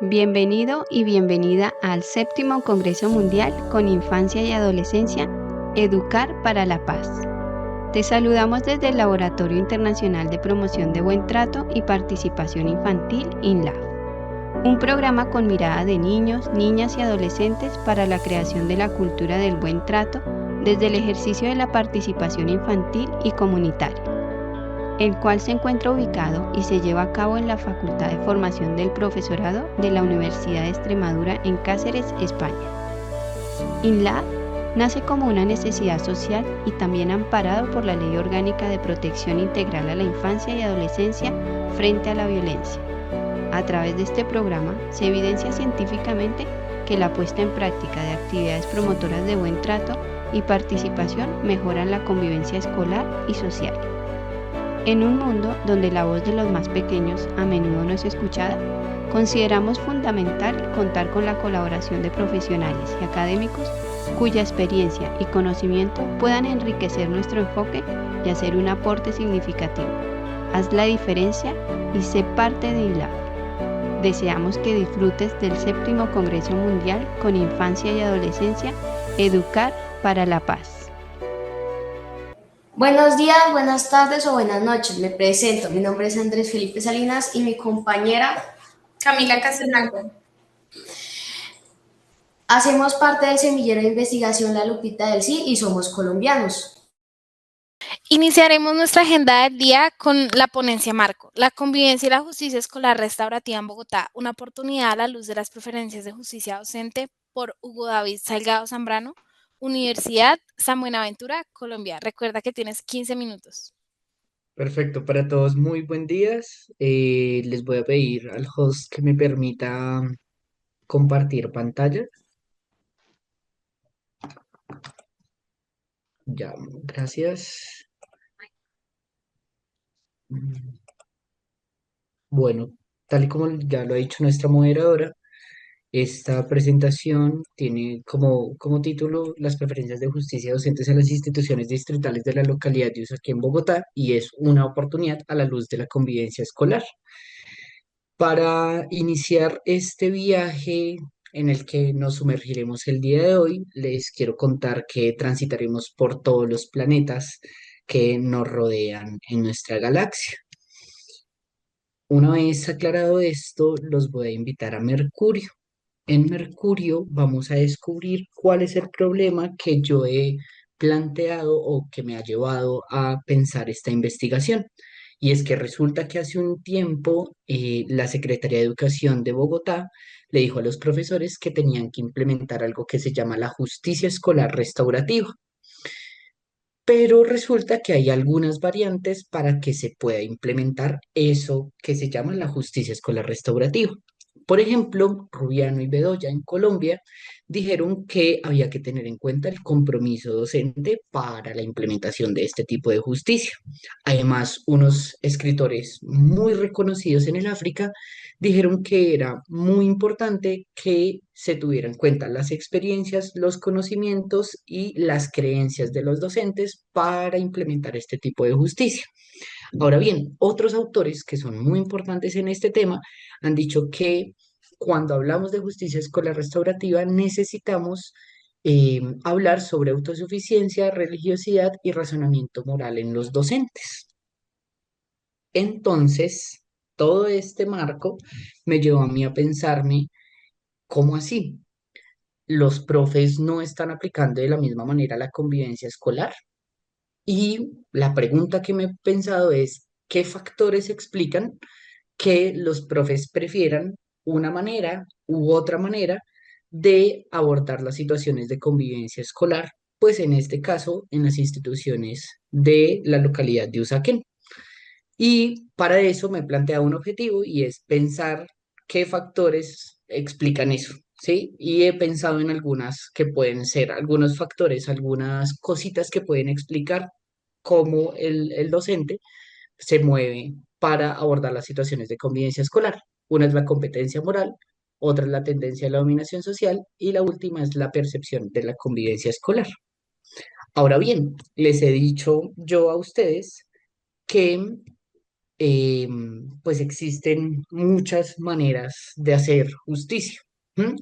Bienvenido y bienvenida al séptimo Congreso Mundial con Infancia y Adolescencia, Educar para la Paz. Te saludamos desde el Laboratorio Internacional de Promoción de Buen Trato y Participación Infantil, INLAF, un programa con mirada de niños, niñas y adolescentes para la creación de la cultura del buen trato desde el ejercicio de la participación infantil y comunitaria, el cual se encuentra ubicado y se lleva a cabo en la Facultad de Formación del Profesorado de la Universidad de Extremadura en Cáceres, España. INLAD nace como una necesidad social y también amparado por la Ley Orgánica de Protección Integral a la Infancia y Adolescencia frente a la violencia. A través de este programa se evidencia científicamente que la puesta en práctica de actividades promotoras de buen trato y participación mejoran la convivencia escolar y social. En un mundo donde la voz de los más pequeños a menudo no es escuchada, consideramos fundamental contar con la colaboración de profesionales y académicos cuya experiencia y conocimiento puedan enriquecer nuestro enfoque y hacer un aporte significativo. Haz la diferencia y sé parte de INLAF. Deseamos que disfrutes del séptimo Congreso Mundial con Infancia y Adolescencia, Educar para la Paz. Buenos días, buenas tardes o buenas noches. Me presento. Mi nombre es Andrés Felipe Salinas y mi compañera Camila Castelblanco. Hacemos parte del semillero de investigación La Lupita del Sí y somos colombianos. Iniciaremos nuestra agenda del día con la ponencia marco, la convivencia y la justicia escolar restaurativa en Bogotá, una oportunidad a la luz de las preferencias de justicia docente, por Hugo David Salgado Zambrano, Universidad San Buenaventura, Colombia. Recuerda que tienes 15 minutos. Perfecto, para todos muy buen días. Les voy a pedir al host que me permita compartir pantalla. Ya, gracias. Bueno, tal y como ya lo ha dicho nuestra moderadora, esta presentación tiene como título las preferencias de justicia docentes en las instituciones distritales de la localidad de Usaquén en Bogotá y es una oportunidad a la luz de la convivencia escolar. Para iniciar este viaje en el que nos sumergiremos el día de hoy, les quiero contar que transitaremos por todos los planetas que nos rodean en nuestra galaxia. Una vez aclarado esto, los voy a invitar a Mercurio. En Mercurio vamos a descubrir cuál es el problema que yo he planteado o que me ha llevado a pensar esta investigación. Y es que resulta que hace un tiempo la Secretaría de Educación de Bogotá le dijo a los profesores que tenían que implementar algo que se llama la justicia escolar restaurativa. Pero resulta que hay algunas variantes para que se pueda implementar eso que se llama la justicia escolar restaurativa. Por ejemplo, Rubiano y Bedoya en Colombia dijeron que había que tener en cuenta el compromiso docente para la implementación de este tipo de justicia. Además, unos escritores muy reconocidos en el África dijeron que era muy importante que se tuvieran en cuenta las experiencias, los conocimientos y las creencias de los docentes para implementar este tipo de justicia. Ahora bien, otros autores que son muy importantes en este tema han dicho que cuando hablamos de justicia escolar restaurativa necesitamos hablar sobre autosuficiencia, religiosidad y razonamiento moral en los docentes. Entonces, todo este marco me llevó a mí a pensarme, ¿cómo así? ¿Los profes no están aplicando de la misma manera la convivencia escolar? Y la pregunta que me he pensado es, ¿qué factores explican que los profes prefieran una manera u otra manera de abordar las situaciones de convivencia escolar? Pues en este caso, en las instituciones de la localidad de Usaquén. Y para eso me he planteado un objetivo y es pensar qué factores explican eso, ¿sí? Y he pensado en algunas que pueden ser, algunos factores, algunas cositas que pueden explicar cómo el docente se mueve para abordar las situaciones de convivencia escolar. Una es la competencia moral, otra es la tendencia a la dominación social y la última es la percepción de la convivencia escolar. Ahora bien, les he dicho yo a ustedes que eh, pues existen muchas maneras de hacer justicia. ¿M?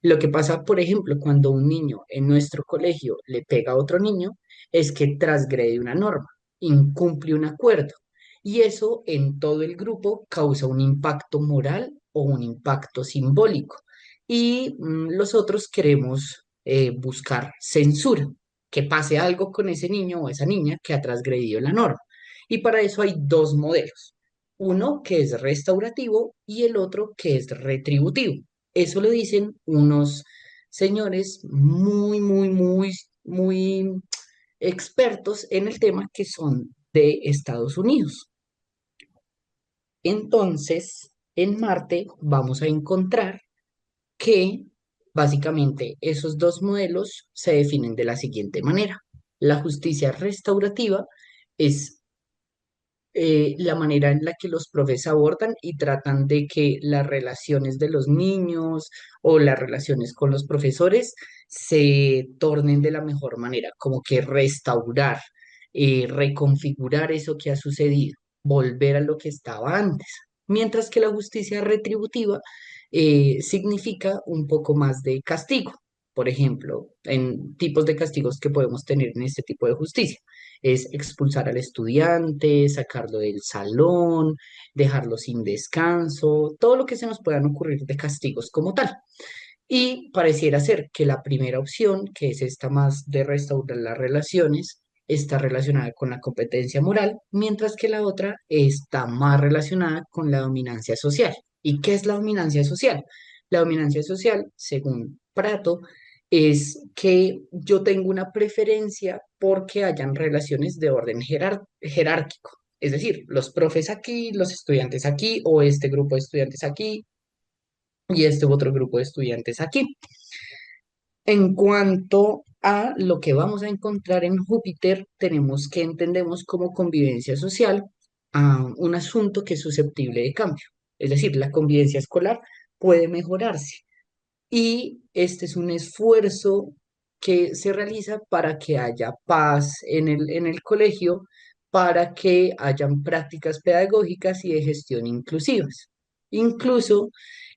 Lo que pasa, por ejemplo, cuando un niño en nuestro colegio le pega a otro niño, es que transgrede una norma, incumple un acuerdo, y eso en todo el grupo causa un impacto moral o un impacto simbólico. Y los otros queremos buscar censura, que pase algo con ese niño o esa niña que ha transgredido la norma. Y para eso hay dos modelos, uno que es restaurativo y el otro que es retributivo. Eso lo dicen unos señores muy expertos en el tema que son de Estados Unidos. Entonces, en Marte vamos a encontrar que básicamente esos dos modelos se definen de la siguiente manera. La justicia restaurativa es la manera en la que los profes abordan y tratan de que las relaciones de los niños o las relaciones con los profesores se tornen de la mejor manera, como que restaurar, reconfigurar eso que ha sucedido, volver a lo que estaba antes. Mientras que la justicia retributiva significa un poco más de castigo. Por ejemplo, en tipos de castigos que podemos tener en este tipo de justicia es expulsar al estudiante, sacarlo del salón, dejarlo sin descanso, todo lo que se nos puedan ocurrir de castigos como tal. Y pareciera ser que la primera opción, que es esta más de restaurar las relaciones, está relacionada con la competencia moral, mientras que la otra está más relacionada con la dominancia social. ¿Y qué es la dominancia social? La dominancia social, según Prato, es que yo tengo una preferencia porque hayan relaciones de orden jerárquico. Es decir, los profes aquí, los estudiantes aquí, o este grupo de estudiantes aquí, y este otro grupo de estudiantes aquí. En cuanto a lo que vamos a encontrar en Júpiter, tenemos que entendemos como convivencia social a un asunto que es susceptible de cambio. Es decir, la convivencia escolar puede mejorarse y este es un esfuerzo que se realiza para que haya paz en el colegio, para que hayan prácticas pedagógicas y de gestión inclusivas. Incluso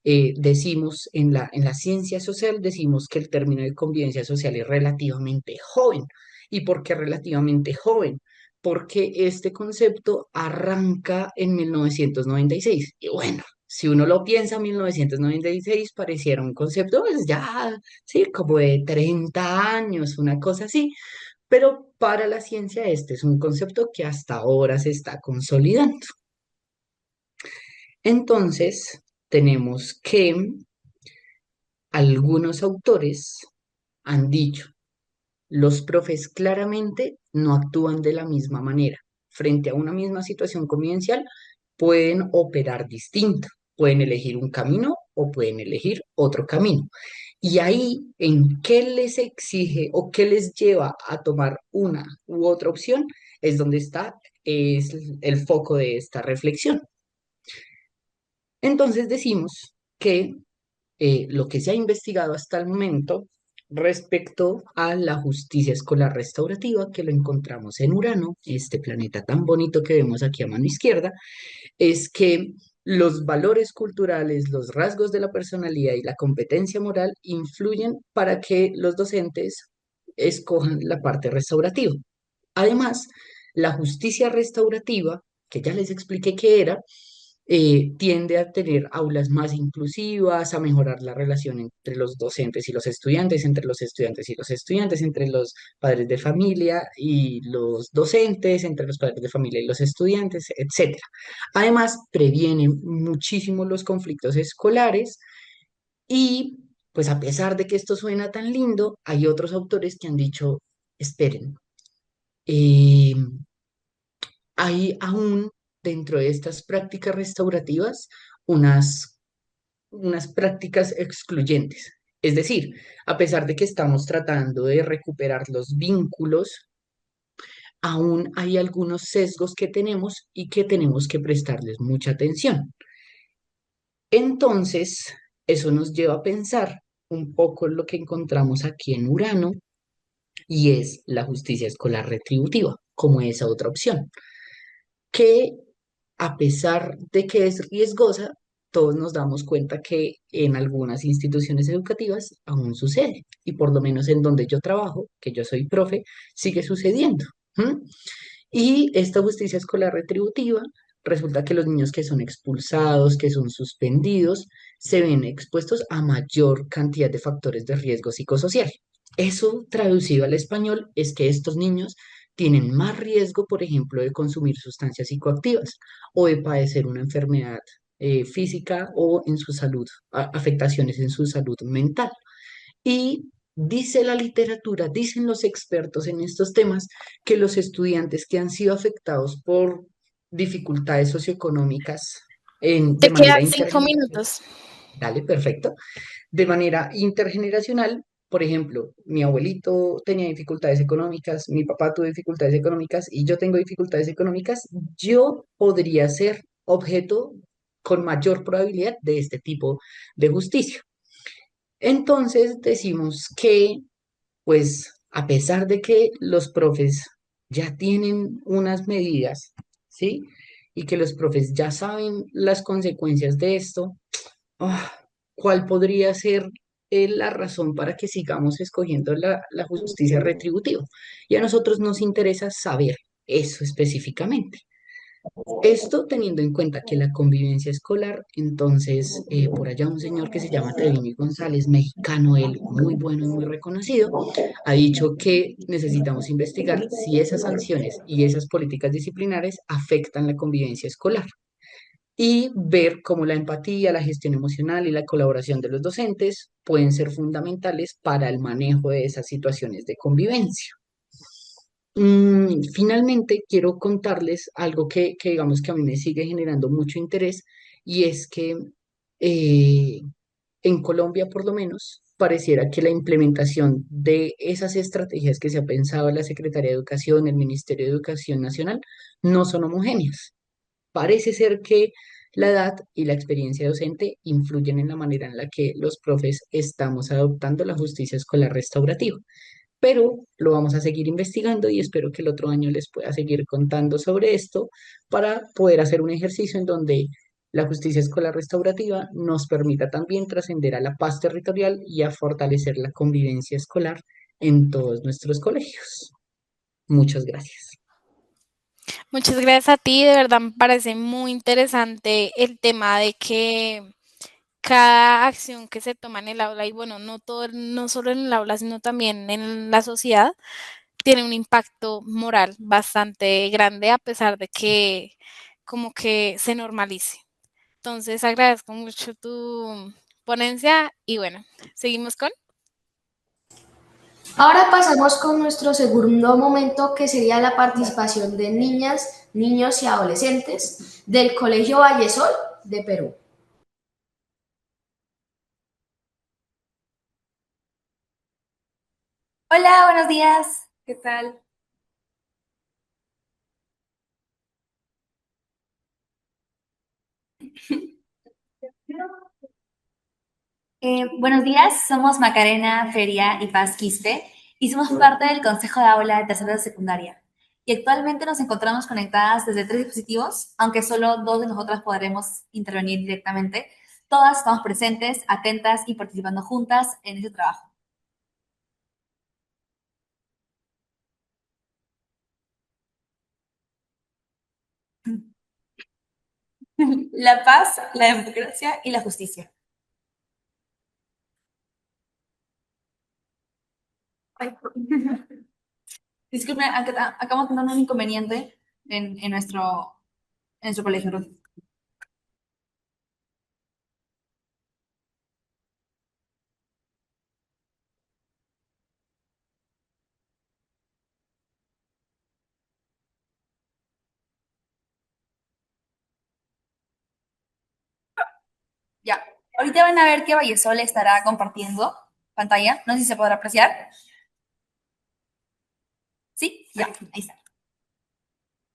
decimos en la ciencia social, decimos que el término de convivencia social es relativamente joven. ¿Y por qué relativamente joven? Porque este concepto arranca en 1996. Y bueno, si uno lo piensa, 1996 pareciera un concepto, pues ya, sí, como de 30 años, una cosa así, pero para la ciencia este es un concepto que hasta ahora se está consolidando. Entonces, tenemos que algunos autores han dicho, los profes claramente no actúan de la misma manera. Frente a una misma situación convivencial, pueden operar distinto, pueden elegir un camino o pueden elegir otro camino. Y ahí, ¿en qué les exige o qué les lleva a tomar una u otra opción? Es donde está es el foco de esta reflexión. Entonces decimos que lo que se ha investigado hasta el momento respecto a la justicia escolar restaurativa, que lo encontramos en Urano, este planeta tan bonito que vemos aquí a mano izquierda, es que los valores culturales, los rasgos de la personalidad y la competencia moral influyen para que los docentes escojan la parte restaurativa. Además, la justicia restaurativa, que ya les expliqué qué era, tiende a tener aulas más inclusivas, a mejorar la relación entre los docentes y los estudiantes, entre los estudiantes y los estudiantes, entre los padres de familia y los docentes, entre los padres de familia y los estudiantes, etcétera. Además, previene muchísimo los conflictos escolares y, pues a pesar de que esto suena tan lindo, hay otros autores que han dicho, esperen, eh, hay aún dentro de estas prácticas restaurativas unas, unas prácticas excluyentes. Es decir, a pesar de que estamos tratando de recuperar los vínculos, aún hay algunos sesgos que tenemos y que tenemos que prestarles mucha atención. Entonces, eso nos lleva a pensar un poco lo que encontramos aquí en Urano y es la justicia escolar retributiva como esa otra opción, que a pesar de que es riesgosa, todos nos damos cuenta que en algunas instituciones educativas aún sucede, y por lo menos en donde yo trabajo, que yo soy profe, sigue sucediendo. ¿M? Y esta justicia escolar retributiva, resulta que los niños que son expulsados, que son suspendidos, se ven expuestos a mayor cantidad de factores de riesgo psicosocial. Eso, traducido al español, es que estos niños tienen más riesgo, por ejemplo, de consumir sustancias psicoactivas o de padecer una enfermedad física o en su salud, afectaciones en su salud mental. Y dice la literatura, dicen los expertos en estos temas, que los estudiantes que han sido afectados por dificultades socioeconómicas de Te quedan manera 5 minutos. dale, perfecto, de manera intergeneracional, por ejemplo, mi abuelito tenía dificultades económicas, mi papá tuvo dificultades económicas y yo tengo dificultades económicas, yo podría ser objeto con mayor probabilidad de este tipo de justicia. Entonces decimos que, pues, a pesar de que los profes ya tienen unas medidas, ¿sí? Y que los profes ya saben las consecuencias de esto, ah, ¿cuál podría ser la razón para que sigamos escogiendo la justicia retributiva? Y a nosotros nos interesa saber eso específicamente. Esto teniendo en cuenta que la convivencia escolar, entonces, por allá un señor que se llama Treviño González, mexicano, él muy bueno y muy reconocido, ha dicho que necesitamos investigar si esas sanciones y esas políticas disciplinares afectan la convivencia escolar y ver cómo la empatía, la gestión emocional y la colaboración de los docentes pueden ser fundamentales para el manejo de esas situaciones de convivencia. Finalmente, quiero contarles algo que digamos que a mí me sigue generando mucho interés y es que eh, en Colombia, por lo menos, pareciera que la implementación de esas estrategias que se ha pensado en la Secretaría de Educación, el Ministerio de Educación Nacional, no son homogéneas. Parece ser que la edad y la experiencia docente influyen en la manera en la que los profes estamos adoptando la justicia escolar restaurativa, pero lo vamos a seguir investigando y espero que el otro año les pueda seguir contando sobre esto para poder hacer un ejercicio en donde la justicia escolar restaurativa nos permita también trascender a la paz territorial y a fortalecer la convivencia escolar en todos nuestros colegios. Muchas gracias. Muchas gracias a ti, de verdad me parece muy interesante el tema de que cada acción que se toma en el aula, y bueno, no todo, no solo en el aula, sino también en la sociedad, tiene un impacto moral bastante grande a pesar de que como que se normalice. Entonces agradezco mucho tu ponencia y bueno, seguimos con. Ahora pasamos con nuestro segundo momento, que sería la participación de niñas, niños y adolescentes del Colegio Vallesol de Perú. Hola, buenos días. ¿Qué tal? Buenos días, somos Macarena, Feria y Paz Quispe y somos parte del Consejo de Aula de Tercero de Secundaria. Y actualmente nos encontramos conectadas desde 3 dispositivos, aunque solo 2 de nosotras podremos intervenir directamente. Todas estamos presentes, atentas y participando juntas en este trabajo. La paz, la democracia y la justicia. Ay, disculpen, acabamos de tener un inconveniente en nuestro colegio. Ya. Ahorita van a ver que Vallesol estará compartiendo pantalla. No sé si se podrá apreciar. ¿Sí? Ya, ahí está.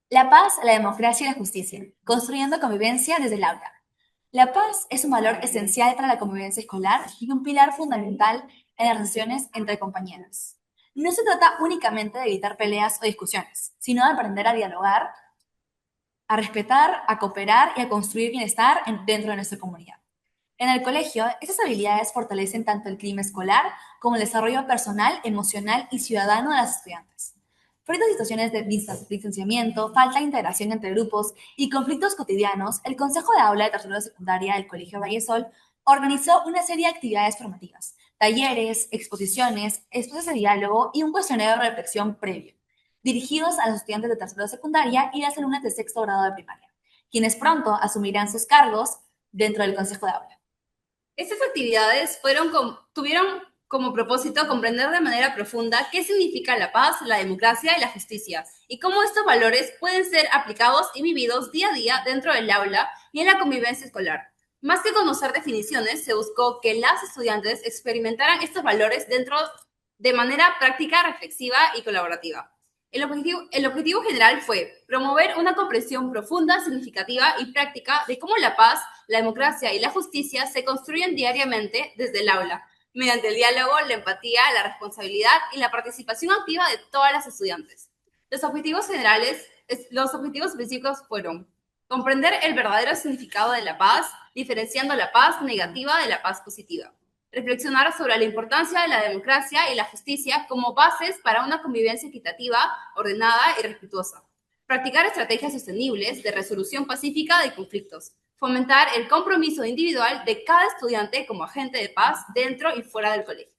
La paz, la democracia y la justicia. Construyendo convivencia desde el aula. La paz es un valor esencial para la convivencia escolar y un pilar fundamental en las relaciones entre compañeros. No se trata únicamente de evitar peleas o discusiones, sino de aprender a dialogar a respetar, a cooperar y a construir bienestar dentro de nuestra comunidad. En el colegio, estas habilidades fortalecen tanto el clima escolar como el desarrollo personal, emocional y ciudadano de los estudiantes. Frente a situaciones de distanciamiento, falta de integración entre grupos y conflictos cotidianos, el Consejo de Aula de Tercero de Secundaria del Colegio Vallesol organizó una serie de actividades formativas, talleres, exposiciones, espacios de diálogo y un cuestionario de reflexión previo, dirigidos a los estudiantes de tercero de secundaria y las alumnas de sexto grado de primaria, quienes pronto asumirán sus cargos dentro del Consejo de Aula. Estas actividades tuvieron como propósito comprender de manera profunda qué significa la paz, la democracia y la justicia, y cómo estos valores pueden ser aplicados y vividos día a día dentro del aula y en la convivencia escolar. Más que conocer definiciones, se buscó que las estudiantes experimentaran estos valores de manera práctica, reflexiva y colaborativa. El objetivo general fue promover una comprensión profunda, significativa y práctica de cómo la paz, la democracia y la justicia se construyen diariamente desde el aula, mediante el diálogo, la empatía, la responsabilidad y la participación activa de todas las estudiantes. Los objetivos específicos fueron comprender el verdadero significado de la paz, diferenciando la paz negativa de la paz positiva. Reflexionar sobre la importancia de la democracia y la justicia como bases para una convivencia equitativa, ordenada y respetuosa. Practicar estrategias sostenibles de resolución pacífica de conflictos. Fomentar el compromiso individual de cada estudiante como agente de paz dentro y fuera del colegio.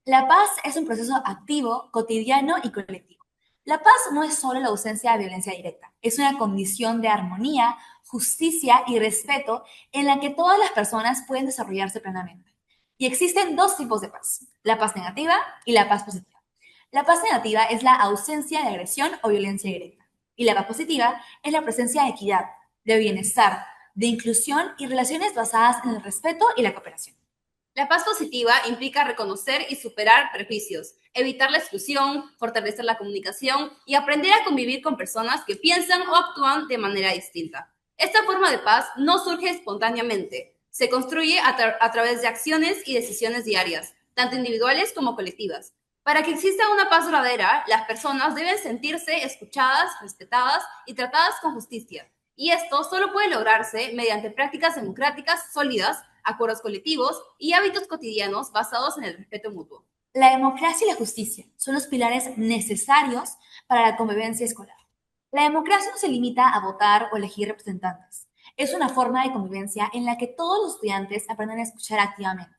La paz es un proceso activo, cotidiano y colectivo. La paz no es solo la ausencia de violencia directa, es una condición de armonía, justicia y respeto en la que todas las personas pueden desarrollarse plenamente. Y existen dos tipos de paz, la paz negativa y la paz positiva. La paz negativa es la ausencia de agresión o violencia directa. Y la paz positiva es la presencia de equidad, de bienestar, de inclusión y relaciones basadas en el respeto y la cooperación. La paz positiva implica reconocer y superar prejuicios, evitar la exclusión, fortalecer la comunicación y aprender a convivir con personas que piensan o actúan de manera distinta. Esta forma de paz no surge espontáneamente. Se construye a través de acciones y decisiones diarias, tanto individuales como colectivas. Para que exista una paz duradera, las personas deben sentirse escuchadas, respetadas y tratadas con justicia. Y esto solo puede lograrse mediante prácticas democráticas sólidas, acuerdos colectivos y hábitos cotidianos basados en el respeto mutuo. La democracia y la justicia son los pilares necesarios para la convivencia escolar. La democracia no se limita a votar o elegir representantes. Es una forma de convivencia en la que todos los estudiantes aprenden a escuchar activamente,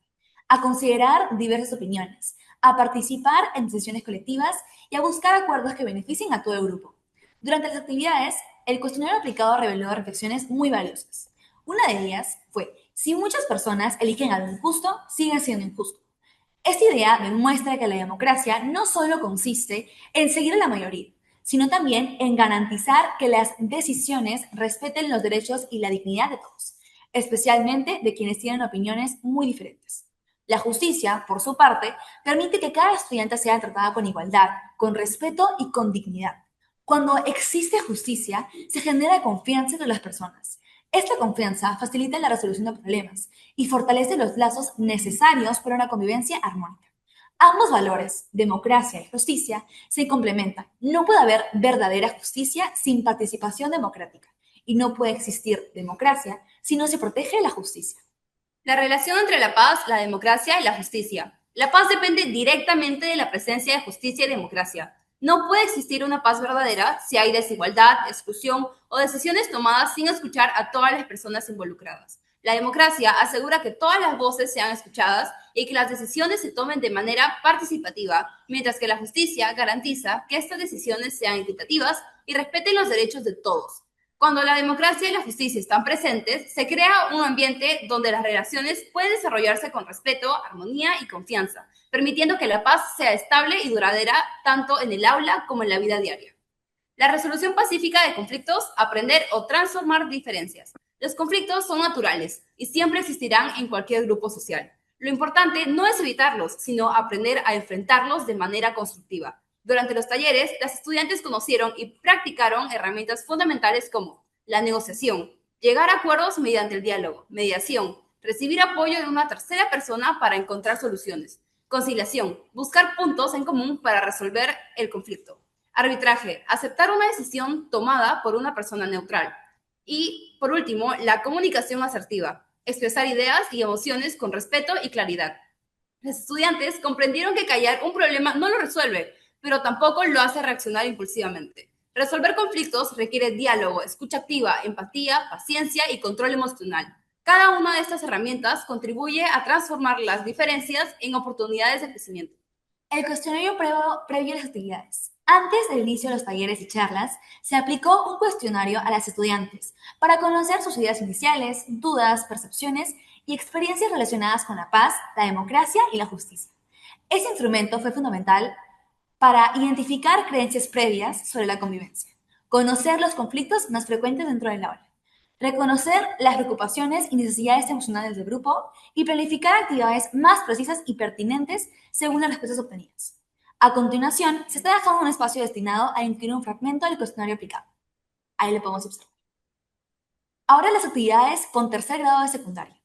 a considerar diversas opiniones, a participar en decisiones colectivas y a buscar acuerdos que beneficien a todo el grupo. Durante las actividades, el cuestionario aplicado reveló reflexiones muy valiosas. Una de ellas fue: si muchas personas eligen algo injusto, sigue siendo injusto. Esta idea demuestra que la democracia no solo consiste en seguir a la mayoría, sino también en garantizar que las decisiones respeten los derechos y la dignidad de todos, especialmente de quienes tienen opiniones muy diferentes. La justicia, por su parte, permite que cada estudiante sea tratada con igualdad, con respeto y con dignidad. Cuando existe justicia, se genera confianza entre las personas. Esta confianza facilita la resolución de problemas y fortalece los lazos necesarios para una convivencia armónica. Ambos valores, democracia y justicia, se complementan. No puede haber verdadera justicia sin participación democrática y no puede existir democracia si no se protege la justicia. La relación entre la paz, la democracia y la justicia. La paz depende directamente de la presencia de justicia y democracia. No puede existir una paz verdadera si hay desigualdad, exclusión o decisiones tomadas sin escuchar a todas las personas involucradas. La democracia asegura que todas las voces sean escuchadas y que las decisiones se tomen de manera participativa, mientras que la justicia garantiza que estas decisiones sean equitativas y respeten los derechos de todos. Cuando la democracia y la justicia están presentes, se crea un ambiente donde las relaciones pueden desarrollarse con respeto, armonía y confianza, permitiendo que la paz sea estable y duradera tanto en el aula como en la vida diaria. La resolución pacífica de conflictos, aprender o transformar diferencias. Los conflictos son naturales y siempre existirán en cualquier grupo social. Lo importante no es evitarlos, sino aprender a enfrentarlos de manera constructiva. Durante los talleres, las estudiantes conocieron y practicaron herramientas fundamentales como la negociación, llegar a acuerdos mediante el diálogo, mediación, recibir apoyo de una tercera persona para encontrar soluciones, conciliación, buscar puntos en común para resolver el conflicto, arbitraje, aceptar una decisión tomada por una persona neutral, Y, por último, la comunicación asertiva, expresar ideas y emociones con respeto y claridad. Los estudiantes comprendieron que callar un problema no lo resuelve, pero tampoco lo hace reaccionar impulsivamente. Resolver conflictos requiere diálogo, escucha activa, empatía, paciencia y control emocional. Cada una de estas herramientas contribuye a transformar las diferencias en oportunidades de crecimiento. El cuestionario previo a las actividades. Antes del inicio de los talleres y charlas, se aplicó un cuestionario a las estudiantes para conocer sus ideas iniciales, dudas, percepciones y experiencias relacionadas con la paz, la democracia y la justicia. Ese instrumento fue fundamental para identificar creencias previas sobre la convivencia, conocer los conflictos más frecuentes dentro del aula, reconocer las preocupaciones y necesidades emocionales del grupo y planificar actividades más precisas y pertinentes según las respuestas obtenidas. A continuación, se está dejando un espacio destinado a incluir un fragmento del cuestionario aplicado. Ahí lo podemos observar. Ahora las actividades con tercer grado de secundaria.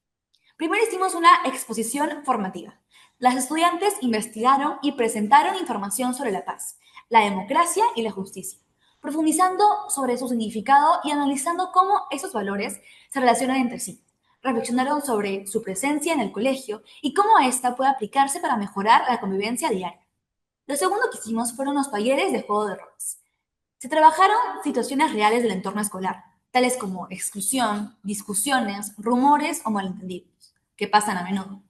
Primero hicimos una exposición formativa. Las estudiantes investigaron y presentaron información sobre la paz, la democracia y la justicia, profundizando sobre su significado y analizando cómo esos valores se relacionan entre sí. Reflexionaron sobre su presencia en el colegio y cómo ésta puede aplicarse para mejorar la convivencia diaria. Lo segundo que hicimos fueron los talleres de juego de roles. Se trabajaron situaciones reales del entorno escolar, tales como exclusión, discusiones, rumores o malentendidos, que pasan a menudo.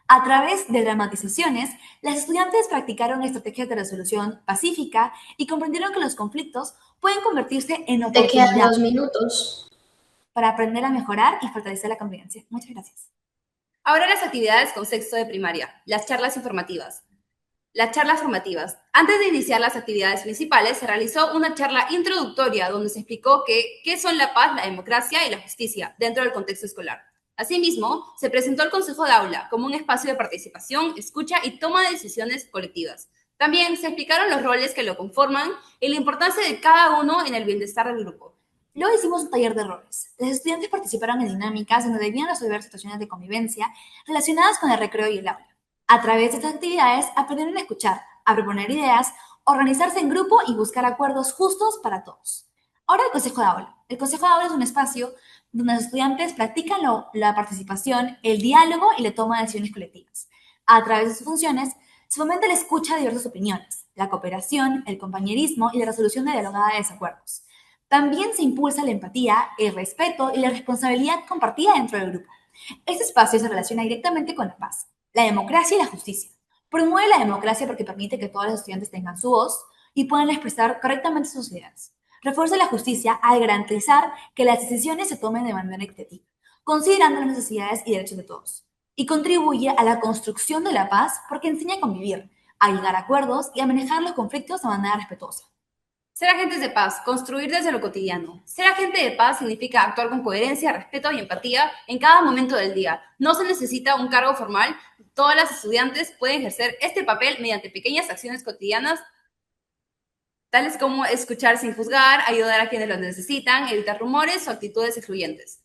A través de dramatizaciones, las estudiantes practicaron estrategias de resolución pacífica y comprendieron que los conflictos pueden convertirse en Te quedan oportunidades 2 minutos. para aprender a mejorar y fortalecer la convivencia. Muchas gracias. Ahora las actividades con sexto de primaria, las charlas informativas. Las charlas formativas. Antes de iniciar las actividades principales, se realizó una charla introductoria donde se explicó qué son la paz, la democracia y la justicia dentro del contexto escolar. Asimismo, se presentó el Consejo de Aula como un espacio de participación, escucha y toma de decisiones colectivas. También se explicaron los roles que lo conforman y la importancia de cada uno en el bienestar del grupo. Luego hicimos un taller de roles. Los estudiantes participaron en dinámicas donde debían resolver situaciones de convivencia relacionadas con el recreo y el aula. A través de estas actividades aprendieron a escuchar, a proponer ideas, organizarse en grupo y buscar acuerdos justos para todos. Ahora el Consejo de Aula. El Consejo de Aula es un espacio donde los estudiantes practican la participación, el diálogo y la toma de decisiones colectivas. A través de sus funciones, se fomenta la escucha de diversas opiniones, la cooperación, el compañerismo y la resolución de dialogada de desacuerdos. También se impulsa la empatía, el respeto y la responsabilidad compartida dentro del grupo. Este espacio se relaciona directamente con la paz, la democracia y la justicia. Promueve la democracia porque permite que todos los estudiantes tengan su voz y puedan expresar correctamente sus ideas. Refuerza la justicia al garantizar que las decisiones se tomen de manera equitativa, considerando las necesidades y derechos de todos. Y contribuye a la construcción de la paz porque enseña a convivir, a llegar a acuerdos y a manejar los conflictos de manera respetuosa. Ser agentes de paz, construir desde lo cotidiano. Ser agente de paz significa actuar con coherencia, respeto y empatía en cada momento del día. No se necesita un cargo formal. Todas las estudiantes pueden ejercer este papel mediante pequeñas acciones cotidianas, tales como escuchar sin juzgar, ayudar a quienes lo necesitan, evitar rumores o actitudes excluyentes.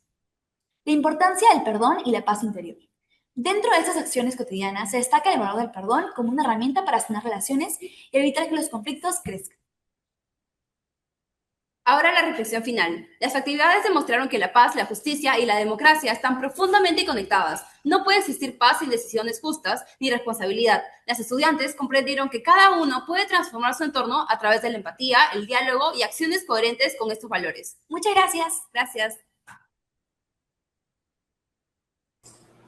La importancia del perdón y la paz interior. Dentro de estas acciones cotidianas se destaca el valor del perdón como una herramienta para sanar relaciones y evitar que los conflictos crezcan. Ahora la reflexión final. Las actividades demostraron que la paz, la justicia y la democracia están profundamente conectadas. No puede existir paz sin decisiones justas ni responsabilidad. Las estudiantes comprendieron que cada uno puede transformar su entorno a través de la empatía, el diálogo y acciones coherentes con estos valores. Muchas gracias. Gracias.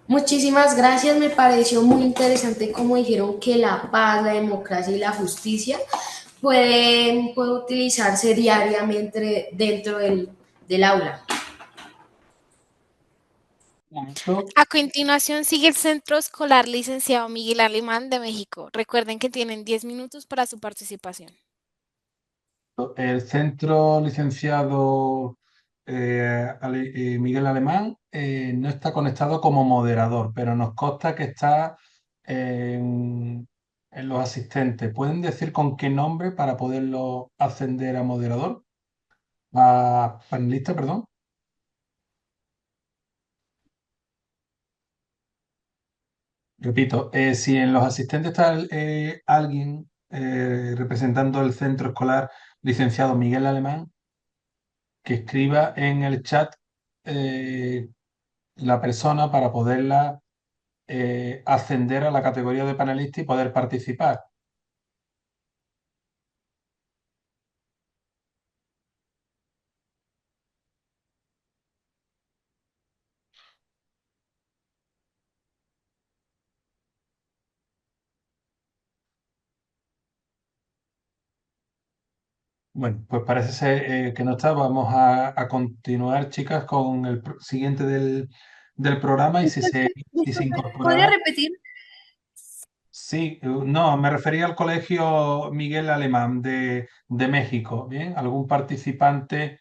Muchísimas gracias, me pareció muy interesante como dijeron que la paz, la democracia y la justicia puede utilizarse diariamente dentro del aula. A continuación sigue el Centro Escolar Licenciado Miguel Alemán de México. Recuerden que tienen 10 minutos para su participación. El Centro Licenciado Miguel Alemán no está conectado como moderador, pero nos consta que está en los asistentes. ¿Pueden decir con qué nombre para poderlo ascender a moderador? A panelista, perdón. Repito, si en los asistentes está alguien representando el Centro Escolar Licenciado Miguel Alemán, que escriba en el chat la persona para poderla ascender a la categoría de panelista y poder participar. Bueno, pues parece ser que no está. Vamos a continuar, chicas, con el siguiente del programa y si se ¿Podría incorporara. repetir? Sí, no, me refería al Colegio Miguel Alemán de México. Bien, algún participante.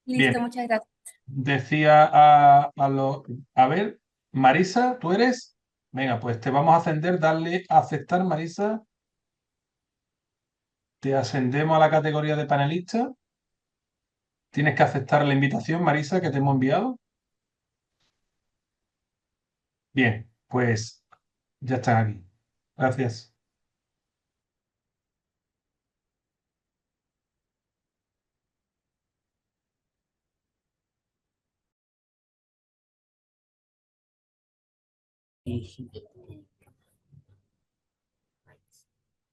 Listo, Bien, muchas gracias. decía a ver, Marisa, ¿tú eres? Venga, pues te vamos a ascender, darle a aceptar, Marisa. Te ascendemos a la categoría de panelista. Tienes que aceptar la invitación, Marisa, que te hemos enviado. Bien, pues ya están aquí. Gracias.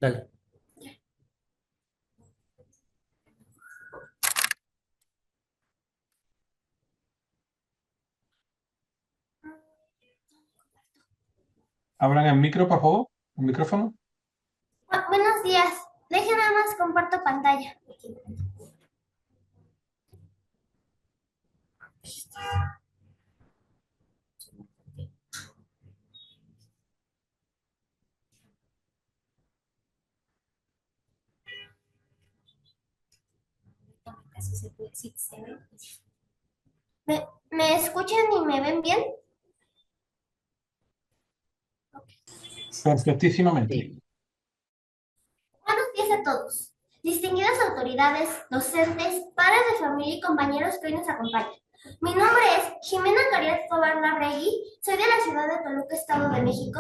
Dale. Abran el micro, por favor. El micrófono. Buenos días. Déjenme nada más comparto pantalla. ¿Me escuchan y me ven bien? Perfectísimamente. Sí. Buenos días a todos. Distinguidas autoridades, docentes, padres de familia y compañeros que hoy nos acompañan. Mi nombre es Jimena Caridad Tobar Larregui, soy de la ciudad de Toluca, Estado de México,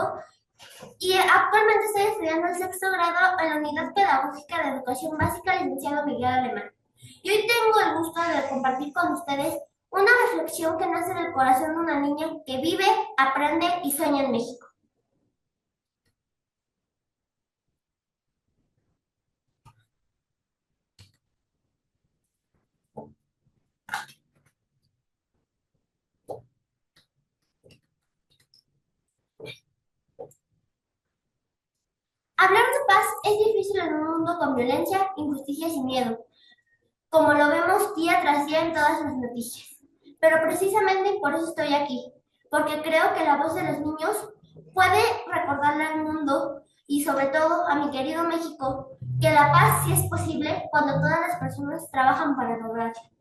y actualmente estoy estudiando el sexto grado en la Unidad Pedagógica de Educación Básica, licenciado Miguel Alemán. Y hoy tengo el gusto de compartir con ustedes una reflexión que nace del corazón de una niña que vive, aprende y sueña en México. Hablar de paz es difícil en un mundo con violencia, injusticias y miedo, como lo vemos día tras día en todas las noticias. Pero precisamente por eso estoy aquí, porque creo que la voz de los niños puede recordarle al mundo y sobre todo a mi querido México que la paz sí es posible cuando todas las personas trabajan para lograrla.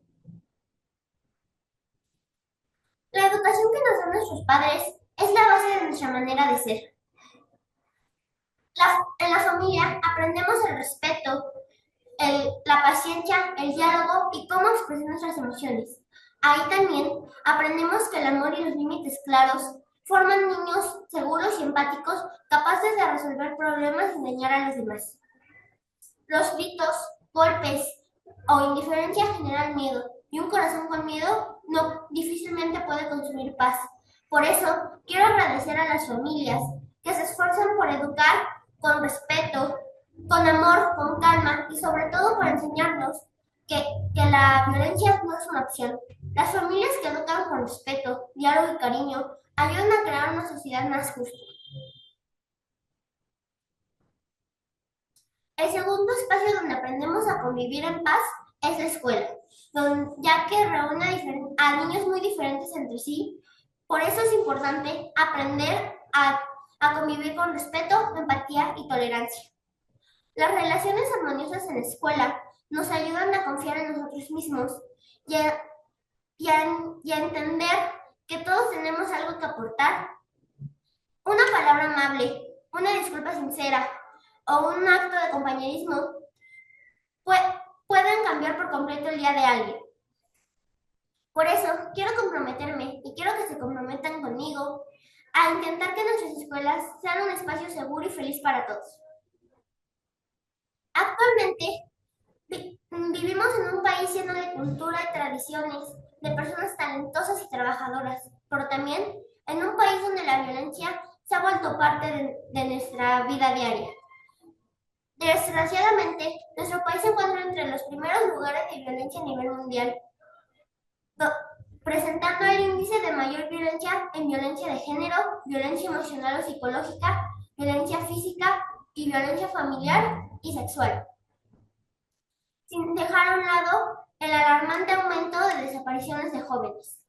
La educación que nos dan nuestros padres es la base de nuestra manera de ser. En la familia aprendemos el respeto, la paciencia, el diálogo y cómo expresar nuestras emociones. Ahí también aprendemos que el amor y los límites claros forman niños seguros y empáticos, capaces de resolver problemas y dañar a los demás. Los gritos, golpes o indiferencia generan miedo, y un corazón con miedo difícilmente puede consumir paz. Por eso, quiero agradecer a las familias que se esfuerzan por educar con respeto, con amor, con calma y sobre todo por enseñarnos que la violencia no es una opción. Las familias que educan con respeto, diálogo y cariño ayudan a crear una sociedad más justa. El segundo espacio donde aprendemos a convivir en paz es la escuela, ya que reúne a niños muy diferentes entre sí. Por eso es importante aprender a convivir con respeto, empatía y tolerancia. Las relaciones armoniosas en la escuela nos ayudan a confiar en nosotros mismos y a entender que todos tenemos algo que aportar. Una palabra amable, una disculpa sincera o un acto de compañerismo pueden cambiar por completo el día de alguien. Por eso quiero comprometerme y quiero que se comprometan conmigo a intentar que nuestras escuelas sean un espacio seguro y feliz para todos. Actualmente, Vivimos en un país lleno de cultura y tradiciones, de personas talentosas y trabajadoras, pero también en un país donde la violencia se ha vuelto parte de nuestra vida diaria. Desgraciadamente, nuestro país se encuentra entre los primeros lugares de violencia a nivel mundial, presentando el índice de mayor violencia en violencia de género, violencia emocional o psicológica, violencia física y violencia familiar y sexual, sin dejar a un lado el alarmante aumento de desapariciones de jóvenes.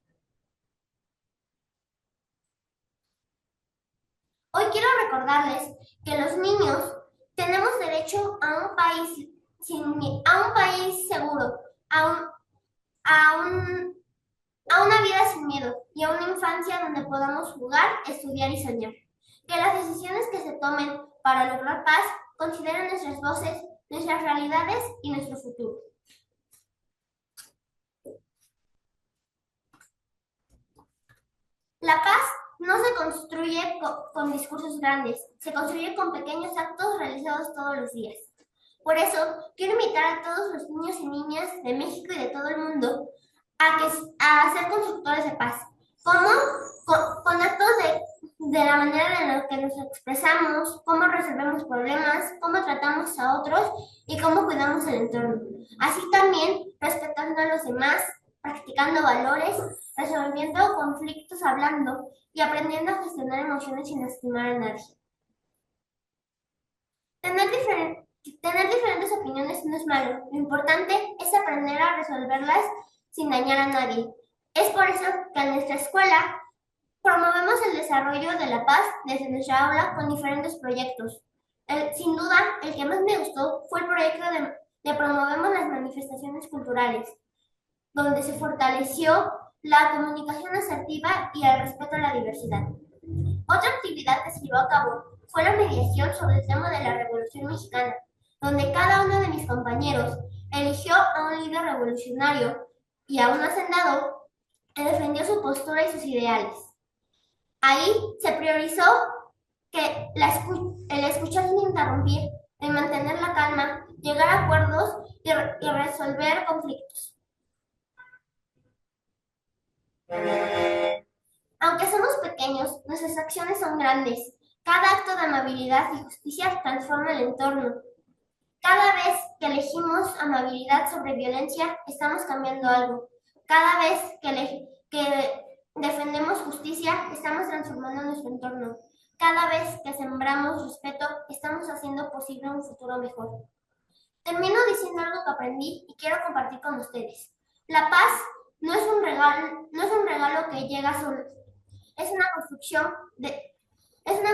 Hoy quiero recordarles que los niños tenemos derecho a un país, a un país seguro, a una vida sin miedo y a una infancia donde podamos jugar, estudiar y soñar. Que las decisiones que se tomen para lograr paz consideren nuestras voces, nuestras realidades y nuestro futuro. La paz no se construye con discursos grandes, se construye con pequeños actos realizados todos los días. Por eso, quiero invitar a todos los niños y niñas de México y de todo el mundo a ser constructores de paz. ¿Cómo? Con actos de la manera en la que nos expresamos, cómo resolvemos problemas, cómo tratamos a otros y cómo cuidamos el entorno. Así también respetando a los demás, practicando valores, resolviendo conflictos hablando y aprendiendo a gestionar emociones sin lastimar a nadie. Tener diferentes opiniones no es malo, lo importante es aprender a resolverlas sin dañar a nadie. Es por eso que en nuestra escuela promovemos el desarrollo de la paz desde nuestra aula con diferentes proyectos. Sin duda, el que más me gustó fue el proyecto de Promovemos las manifestaciones culturales, donde se fortaleció la comunicación asertiva y el respeto a la diversidad. Otra actividad que se llevó a cabo fue la mediación sobre el tema de la Revolución Mexicana, donde cada uno de mis compañeros eligió a un líder revolucionario y a un hacendado que defendió su postura y sus ideales. Ahí se priorizó que el escuchar sin interrumpir, el mantener la calma, llegar a acuerdos y resolver conflictos. Aunque somos pequeños, nuestras acciones son grandes. Cada acto de amabilidad y justicia transforma el entorno. Cada vez que elegimos amabilidad sobre violencia, estamos cambiando algo. Cada vez que defendemos justicia, estamos transformando nuestro entorno. Cada vez que sembramos respeto, estamos haciendo posible un futuro mejor. Termino diciendo algo que aprendí y quiero compartir con ustedes. La paz no es un regalo que llega solo. Es una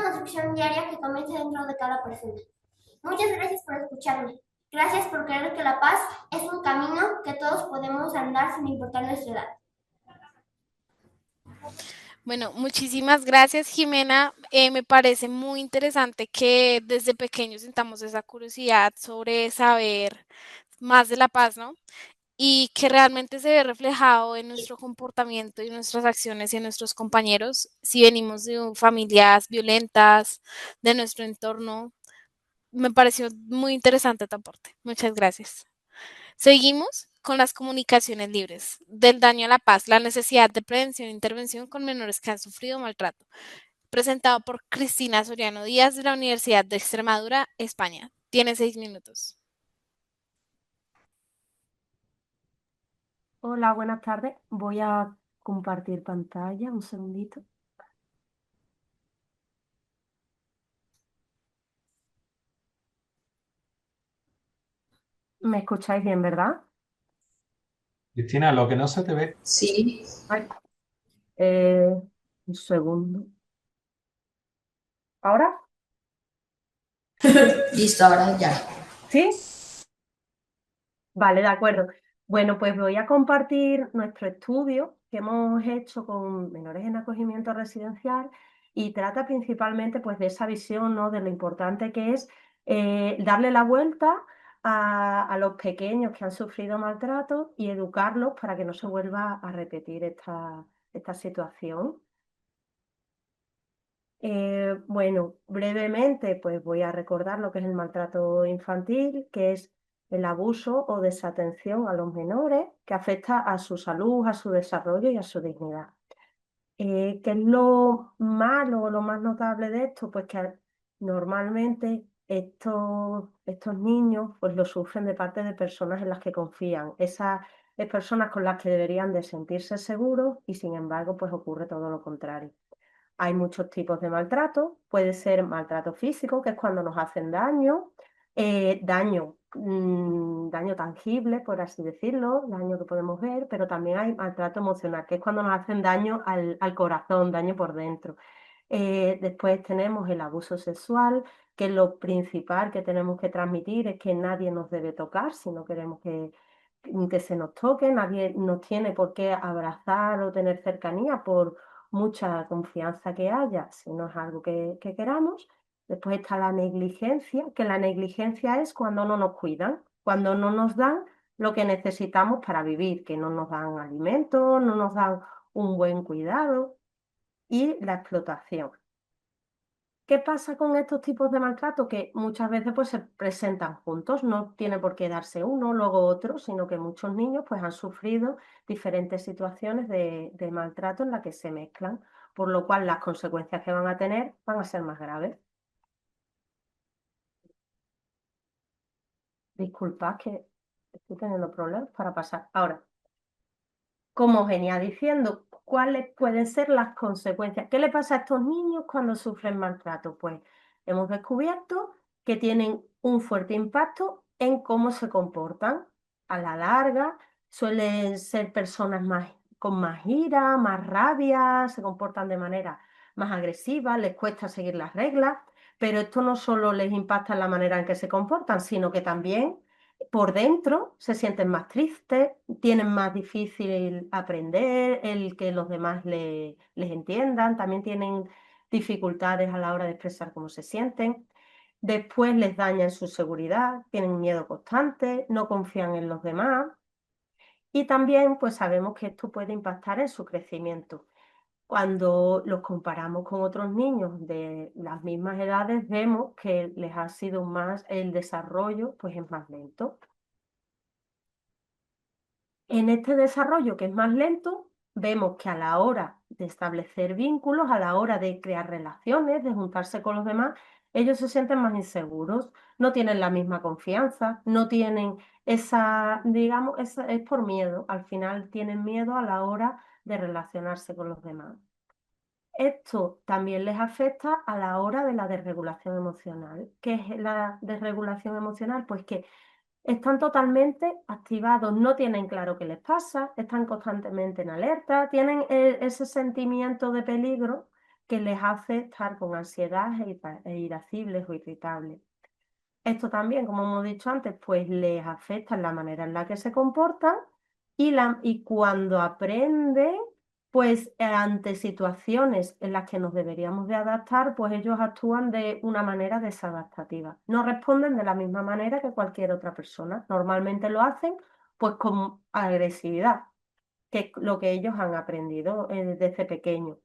construcción diaria que comienza dentro de cada persona. Muchas gracias por escucharme. Gracias por creer que la paz es un camino que todos podemos andar sin importar nuestra edad. Bueno, muchísimas gracias, Jimena. Me parece muy interesante que desde pequeños sintamos esa curiosidad sobre saber más de la paz, ¿no? Y que realmente se ve reflejado en nuestro comportamiento y nuestras acciones y en nuestros compañeros, si venimos de familias violentas, de nuestro entorno. Me pareció muy interesante tu aporte. Muchas gracias. Seguimos con las comunicaciones libres, del daño a la paz, la necesidad de prevención e intervención con menores que han sufrido maltrato, presentado por Cristina Soriano Díaz de la Universidad de Extremadura, España. Tiene 6 minutos. Hola, buenas tardes. Voy a compartir pantalla, un segundito. ¿Me escucháis bien, verdad? Cristina, lo que no se te ve. Sí. Ay, un segundo. ¿Ahora? Listo, ahora ya. ¿Sí? Vale, de acuerdo. Bueno, pues voy a compartir nuestro estudio que hemos hecho con menores en acogimiento residencial y trata principalmente pues, de esa visión, ¿no? De lo importante que es darle la vuelta a los pequeños que han sufrido maltrato y educarlos para que no se vuelva a repetir esta situación. Bueno, brevemente pues voy a recordar lo que es el maltrato infantil, que es el abuso o desatención a los menores, que afecta a su salud, a su desarrollo y a su dignidad. ¿Qué es lo malo o lo más notable de esto? Pues que normalmente estos niños pues lo sufren de parte de personas en las que confían. Esas personas con las que deberían de sentirse seguros y sin embargo pues ocurre todo lo contrario. Hay muchos tipos de maltrato, puede ser maltrato físico, que es cuando nos hacen daño, daño tangible, por así decirlo, daño que podemos ver, pero también hay maltrato emocional, que es cuando nos hacen daño al corazón, daño por dentro. Después tenemos el abuso sexual, que lo principal que tenemos que transmitir es que nadie nos debe tocar si no queremos que se nos toque, nadie nos tiene por qué abrazar o tener cercanía por mucha confianza que haya, si no es algo que queramos. Después está la negligencia, que la negligencia es cuando no nos cuidan, cuando no nos dan lo que necesitamos para vivir, que no nos dan alimentos, no nos dan un buen cuidado. Y la explotación. ¿Qué pasa con estos tipos de maltrato? Que muchas veces pues, se presentan juntos, no tiene por qué darse uno, luego otro, sino que muchos niños pues, han sufrido diferentes situaciones de maltrato en las que se mezclan, por lo cual las consecuencias que van a tener van a ser más graves. Disculpad que estoy teniendo problemas para pasar. Ahora, como os venía diciendo, ¿cuáles pueden ser las consecuencias? ¿Qué le pasa a estos niños cuando sufren maltrato? Pues hemos descubierto que tienen un fuerte impacto en cómo se comportan. A la larga, suelen ser personas con más ira, más rabia, se comportan de manera más agresiva, les cuesta seguir las reglas, pero esto no solo les impacta en la manera en que se comportan, sino que también por dentro se sienten más tristes, tienen más difícil aprender, el que los demás les entiendan, también tienen dificultades a la hora de expresar cómo se sienten. Después les dañan su seguridad, tienen miedo constante, no confían en los demás. Y también pues sabemos que esto puede impactar en su crecimiento. Cuando los comparamos con otros niños de las mismas edades, vemos que les ha sido más el desarrollo, pues es más lento. En este desarrollo que es más lento, vemos que a la hora de establecer vínculos, a la hora de crear relaciones, de juntarse con los demás, ellos se sienten más inseguros, no tienen la misma confianza, no tienen digamos, es por miedo, al final tienen miedo a la hora de relacionarse con los demás. Esto también les afecta a la hora de la desregulación emocional. ¿Qué es la desregulación emocional? Pues que están totalmente activados, no tienen claro qué les pasa, están constantemente en alerta, tienen ese sentimiento de peligro que les hace estar con ansiedad e irascibles o irritables. Esto también, como hemos dicho antes, pues les afecta en la manera en la que se comportan y cuando aprenden, pues ante situaciones en las que nos deberíamos de adaptar, pues ellos actúan de una manera desadaptativa. No responden de la misma manera que cualquier otra persona. Normalmente lo hacen pues con agresividad, que es lo que ellos han aprendido desde pequeños.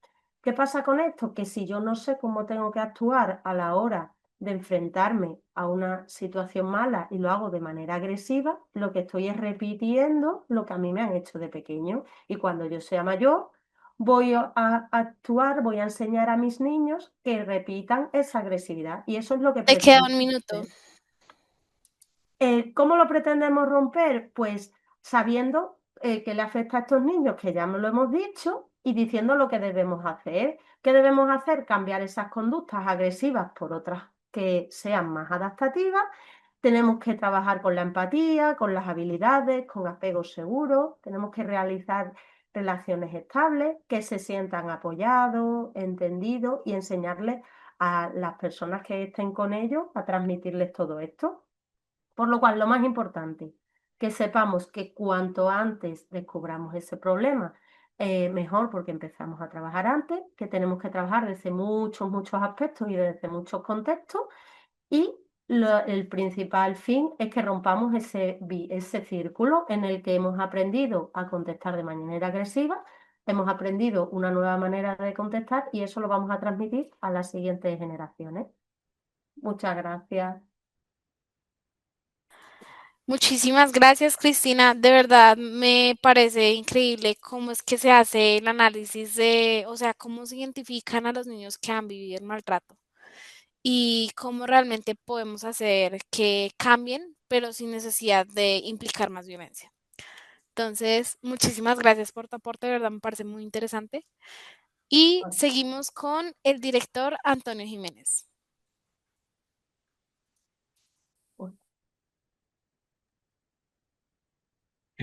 ¿Qué pasa con esto? Que si yo no sé cómo tengo que actuar a la hora de enfrentarme a una situación mala y lo hago de manera agresiva, lo que estoy es repitiendo lo que a mí me han hecho de pequeño. Y cuando yo sea mayor, voy a actuar, voy a enseñar a mis niños que repitan esa agresividad. Y eso es lo que Te queda pretendo un minuto. hacer. ¿Cómo lo pretendemos romper? Pues sabiendo que le afecta a estos niños, que ya lo hemos dicho, y diciendo lo que debemos hacer. ¿Qué debemos hacer? Cambiar esas conductas agresivas por otras que sean más adaptativas. Tenemos que trabajar con la empatía, con las habilidades, con apegos seguros. Tenemos que realizar relaciones estables, que se sientan apoyados, entendidos y enseñarles a las personas que estén con ellos a transmitirles todo esto. Por lo cual, lo más importante, que sepamos que cuanto antes descubramos ese problema, mejor porque empezamos a trabajar antes, que tenemos que trabajar desde muchos aspectos y desde muchos contextos y el principal fin es que rompamos ese círculo en el que hemos aprendido a contestar de manera agresiva, hemos aprendido una nueva manera de contestar y eso lo vamos a transmitir a las siguientes generaciones. Muchas gracias. Muchísimas gracias, Cristina. De verdad, me parece increíble cómo es que se hace el análisis de, o sea, cómo se identifican a los niños que han vivido el maltrato y cómo realmente podemos hacer que cambien, pero sin necesidad de implicar más violencia. Entonces, muchísimas gracias por tu aporte, de verdad me parece muy interesante. Y seguimos con el director Antonio Jiménez.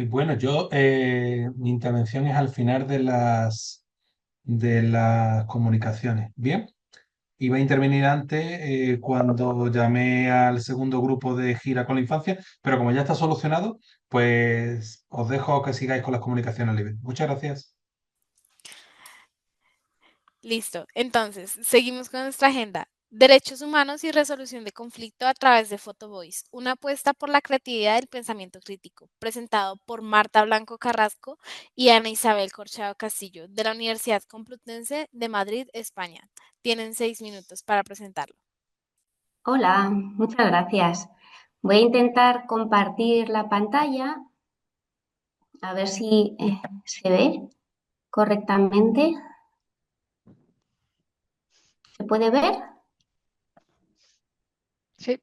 Bueno, mi intervención es al final de las comunicaciones. Bien, iba a intervenir antes cuando llamé al segundo grupo de gira con la infancia, pero como ya está solucionado, pues os dejo que sigáis con las comunicaciones libres. Muchas gracias. Listo. Entonces, seguimos con nuestra agenda. Derechos humanos y resolución de conflicto a través de Photovoice. Una apuesta por la creatividad del pensamiento crítico. Presentado por Marta Blanco Carrasco y Ana Isabel Corchado Castillo, de la Universidad Complutense de Madrid, España. Tienen 6 minutos para presentarlo. Hola, muchas gracias. Voy a intentar compartir la pantalla, a ver si se ve correctamente. ¿Se puede ver? Sí.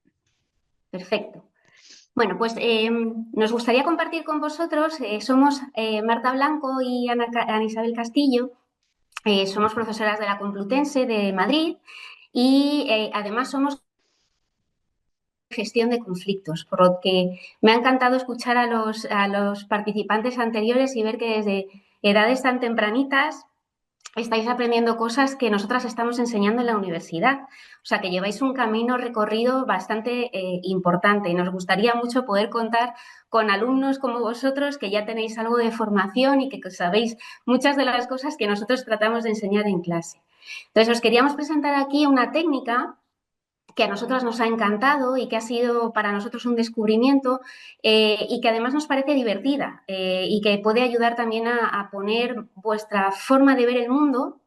Perfecto. Bueno, pues nos gustaría compartir con vosotros, somos Marta Blanco y Ana Isabel Castillo, somos profesoras de la Complutense de Madrid y además somos gestión de conflictos, por lo que me ha encantado escuchar a los participantes anteriores y ver que desde edades tan tempranitas estáis aprendiendo cosas que nosotras estamos enseñando en la universidad. O sea, que lleváis un camino recorrido bastante importante y nos gustaría mucho poder contar con alumnos como vosotros que ya tenéis algo de formación y que sabéis muchas de las cosas que nosotros tratamos de enseñar en clase. Entonces, os queríamos presentar aquí una técnica que a nosotras nos ha encantado y que ha sido para nosotros un descubrimiento y que además nos parece divertida y que puede ayudar también a poner vuestra forma de ver el mundo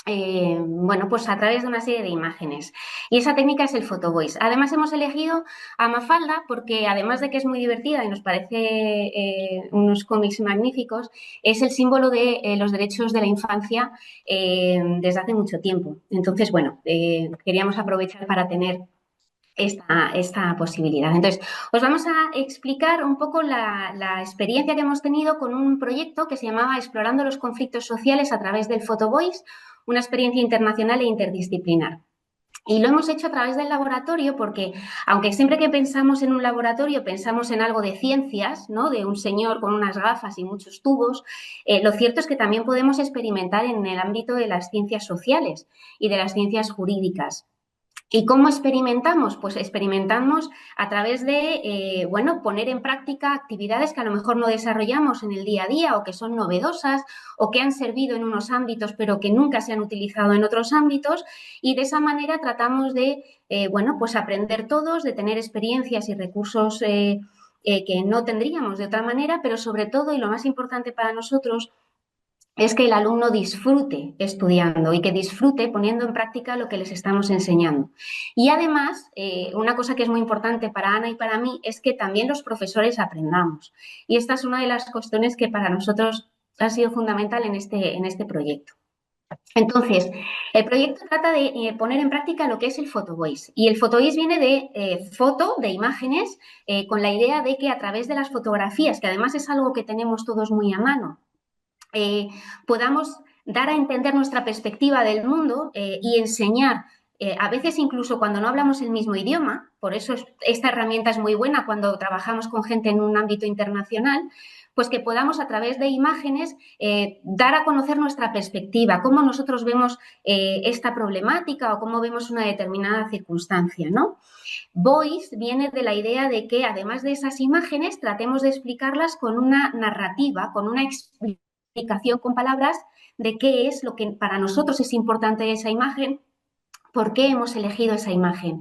bueno, pues a través de una serie de imágenes. Y esa técnica es el photovoice. Además hemos elegido a Mafalda porque además de que es muy divertida y nos parece unos cómics magníficos, es el símbolo de los derechos de la infancia desde hace mucho tiempo. Entonces, bueno, queríamos aprovechar para tener esta posibilidad. Entonces, os vamos a explicar un poco la experiencia que hemos tenido con un proyecto que se llamaba Explorando los conflictos sociales a través del photovoice, una experiencia internacional e interdisciplinar. Y lo hemos hecho a través del laboratorio porque, aunque siempre que pensamos en un laboratorio pensamos en algo de ciencias, ¿no? De un señor con unas gafas y muchos tubos, lo cierto es que también podemos experimentar en el ámbito de las ciencias sociales y de las ciencias jurídicas. ¿Y cómo experimentamos? Pues experimentamos a través de, bueno, poner en práctica actividades que a lo mejor no desarrollamos en el día a día o que son novedosas o que han servido en unos ámbitos pero que nunca se han utilizado en otros ámbitos y de esa manera tratamos de, bueno, pues aprender todos, de tener experiencias y recursos que no tendríamos de otra manera, pero sobre todo, y lo más importante para nosotros, es que el alumno disfrute estudiando y que disfrute poniendo en práctica lo que les estamos enseñando. Y además, una cosa que es muy importante para Ana y para mí es que también los profesores aprendamos. Y esta es una de las cuestiones que para nosotros ha sido fundamental en este proyecto. Entonces, el proyecto trata de poner en práctica lo que es el photovoice. Y el photovoice viene de foto, de imágenes, con la idea de que a través de las fotografías, que además es algo que tenemos todos muy a mano, podamos dar a entender nuestra perspectiva del mundo y enseñar, a veces incluso cuando no hablamos el mismo idioma, por eso esta herramienta es muy buena cuando trabajamos con gente en un ámbito internacional, pues que podamos a través de imágenes dar a conocer nuestra perspectiva, cómo nosotros vemos esta problemática o cómo vemos una determinada circunstancia, ¿no? Voice viene de la idea de que además de esas imágenes tratemos de explicarlas con una narrativa, con una explicación con palabras de qué es lo que para nosotros es importante de esa imagen, por qué hemos elegido esa imagen.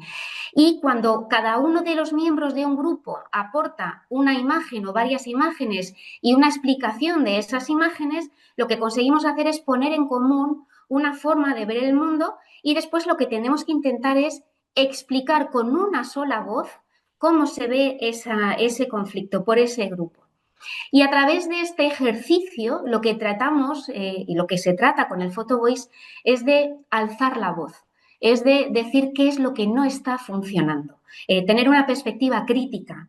Y cuando cada uno de los miembros de un grupo aporta una imagen o varias imágenes y una explicación de esas imágenes, lo que conseguimos hacer es poner en común una forma de ver el mundo y después lo que tenemos que intentar es explicar con una sola voz cómo se ve ese conflicto por ese grupo. Y a través de este ejercicio, lo que tratamos y lo que se trata con el Photo Voice es de alzar la voz, es de decir qué es lo que no está funcionando, tener una perspectiva crítica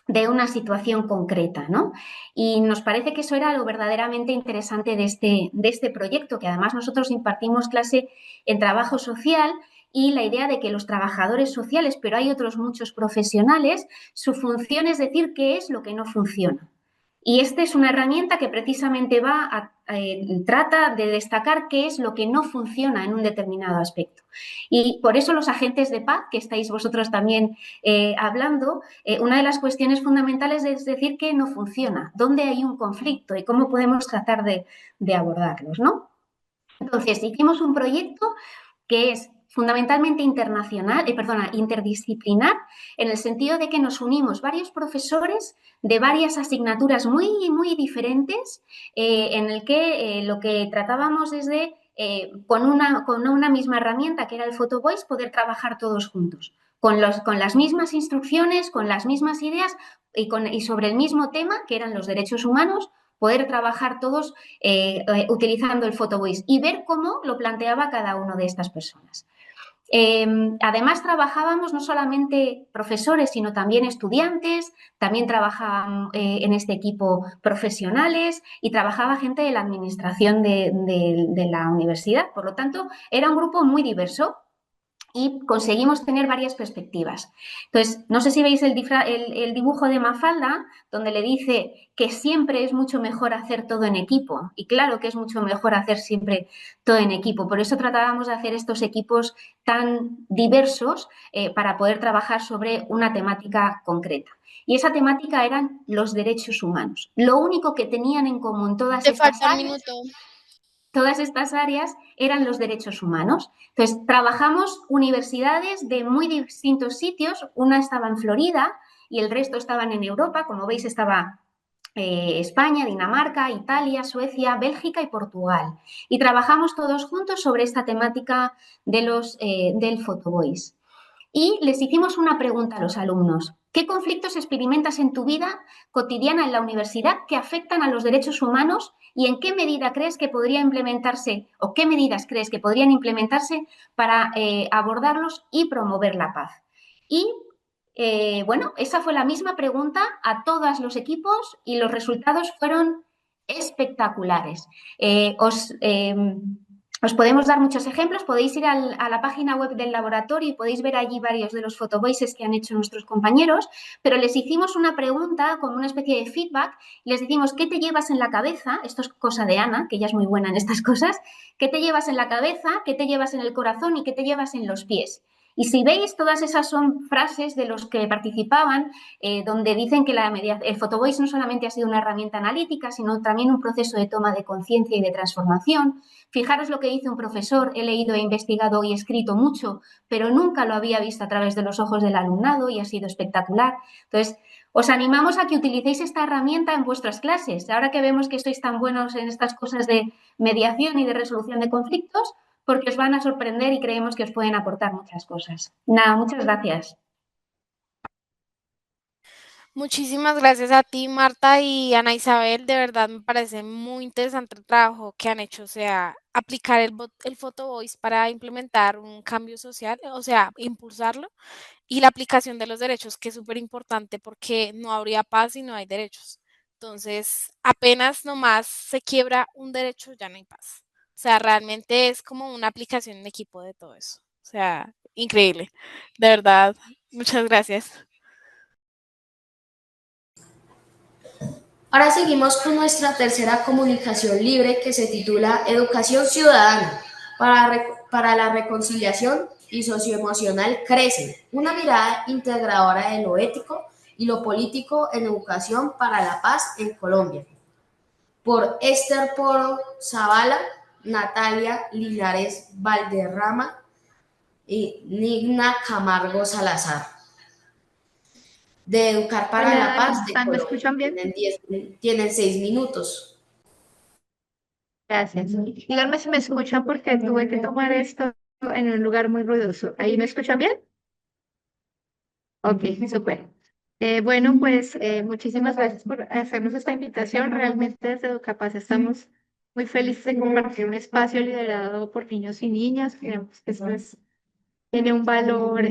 de una situación concreta, ¿no? Y nos parece que eso era lo verdaderamente interesante de este proyecto, que además nosotros impartimos clase en trabajo social y la idea de que los trabajadores sociales, pero hay otros muchos profesionales, su función es decir qué es lo que no funciona. Y esta es una herramienta que precisamente trata de destacar qué es lo que no funciona en un determinado aspecto. Y por eso los agentes de paz, que estáis vosotros también hablando, una de las cuestiones fundamentales es decir qué no funciona, dónde hay un conflicto y cómo podemos tratar de abordarlos, ¿no? Entonces, hicimos un proyecto que es fundamentalmente interdisciplinar, en el sentido de que nos unimos varios profesores de varias asignaturas muy, muy diferentes, en el que lo que tratábamos es de, con una misma herramienta, que era el Photo Voice, poder trabajar todos juntos, con las mismas instrucciones, con las mismas ideas y sobre el mismo tema, que eran los derechos humanos, poder trabajar todos utilizando el Photo Voice y ver cómo lo planteaba cada una de estas personas. Además, trabajábamos no solamente profesores, sino también estudiantes, también trabajaban en este equipo profesionales y trabajaba gente de la administración de la universidad. Por lo tanto, era un grupo muy diverso y conseguimos tener varias perspectivas. Entonces, no sé si veis el dibujo de Mafalda, donde le dice que siempre es mucho mejor hacer todo en equipo. Y claro que es mucho mejor hacer siempre todo en equipo. Por eso tratábamos de hacer estos equipos tan diversos para poder trabajar sobre una temática concreta. Y esa temática eran los derechos humanos. Lo único que tenían en común todas estas áreas eran los derechos humanos. Entonces, trabajamos universidades de muy distintos sitios. Una estaba en Florida y el resto estaban en Europa. Como veis, estaba España, Dinamarca, Italia, Suecia, Bélgica y Portugal. Y trabajamos todos juntos sobre esta temática del Photo Voice. Y les hicimos una pregunta a los alumnos. ¿Qué conflictos experimentas en tu vida cotidiana en la universidad que afectan a los derechos humanos y en qué medida crees que podría implementarse o qué medidas crees que podrían implementarse para abordarlos y promover la paz? Y bueno, esa fue la misma pregunta a todos los equipos y los resultados fueron espectaculares. Os podemos dar muchos ejemplos, podéis ir a la página web del laboratorio y podéis ver allí varios de los Photo Voices que han hecho nuestros compañeros, pero les hicimos una pregunta como una especie de feedback, les decimos, ¿qué te llevas en la cabeza? Esto es cosa de Ana, que ella es muy buena en estas cosas. ¿Qué te llevas en la cabeza? ¿Qué te llevas en el corazón? ¿Y qué te llevas en los pies? Y si veis, todas esas son frases de los que participaban, donde dicen que el Photo Voice no solamente ha sido una herramienta analítica, sino también un proceso de toma de conciencia y de transformación. Fijaros lo que dice un profesor, he leído, he investigado y escrito mucho, pero nunca lo había visto a través de los ojos del alumnado y ha sido espectacular. Entonces, os animamos a que utilicéis esta herramienta en vuestras clases. Ahora que vemos que sois tan buenos en estas cosas de mediación y de resolución de conflictos, porque os van a sorprender y creemos que os pueden aportar muchas cosas. Nada, muchas gracias. Muchísimas gracias a ti, Marta y Ana Isabel. De verdad me parece muy interesante el trabajo que han hecho, o sea, aplicar el Photo Voice para implementar un cambio social, o sea, impulsarlo, y la aplicación de los derechos, que es súper importante porque no habría paz si no hay derechos. Entonces, apenas nomás se quiebra un derecho, ya no hay paz. O sea, realmente es como una aplicación en equipo de todo eso. O sea, increíble. De verdad, muchas gracias. Ahora seguimos con nuestra tercera comunicación libre que se titula Educación Ciudadana para la reconciliación y socioemocional crece, una mirada integradora de lo ético y lo político en educación para la paz en Colombia. Por Esther Poro Zavala, Natalia Linares Valderrama y Nigna Camargo Salazar. De Educar para la Paz de Colombia. ¿Me escuchan bien? Tienen 6 minutos. Gracias. Díganme si me escuchan porque tuve que tomar esto en un lugar muy ruidoso. ¿Ahí me escuchan bien? Ok, súper. Bueno, pues muchísimas gracias por hacernos esta invitación. Realmente desde Educapaz estamos muy felices de compartir un espacio liderado por niños y niñas. Creemos que esto tiene un valor,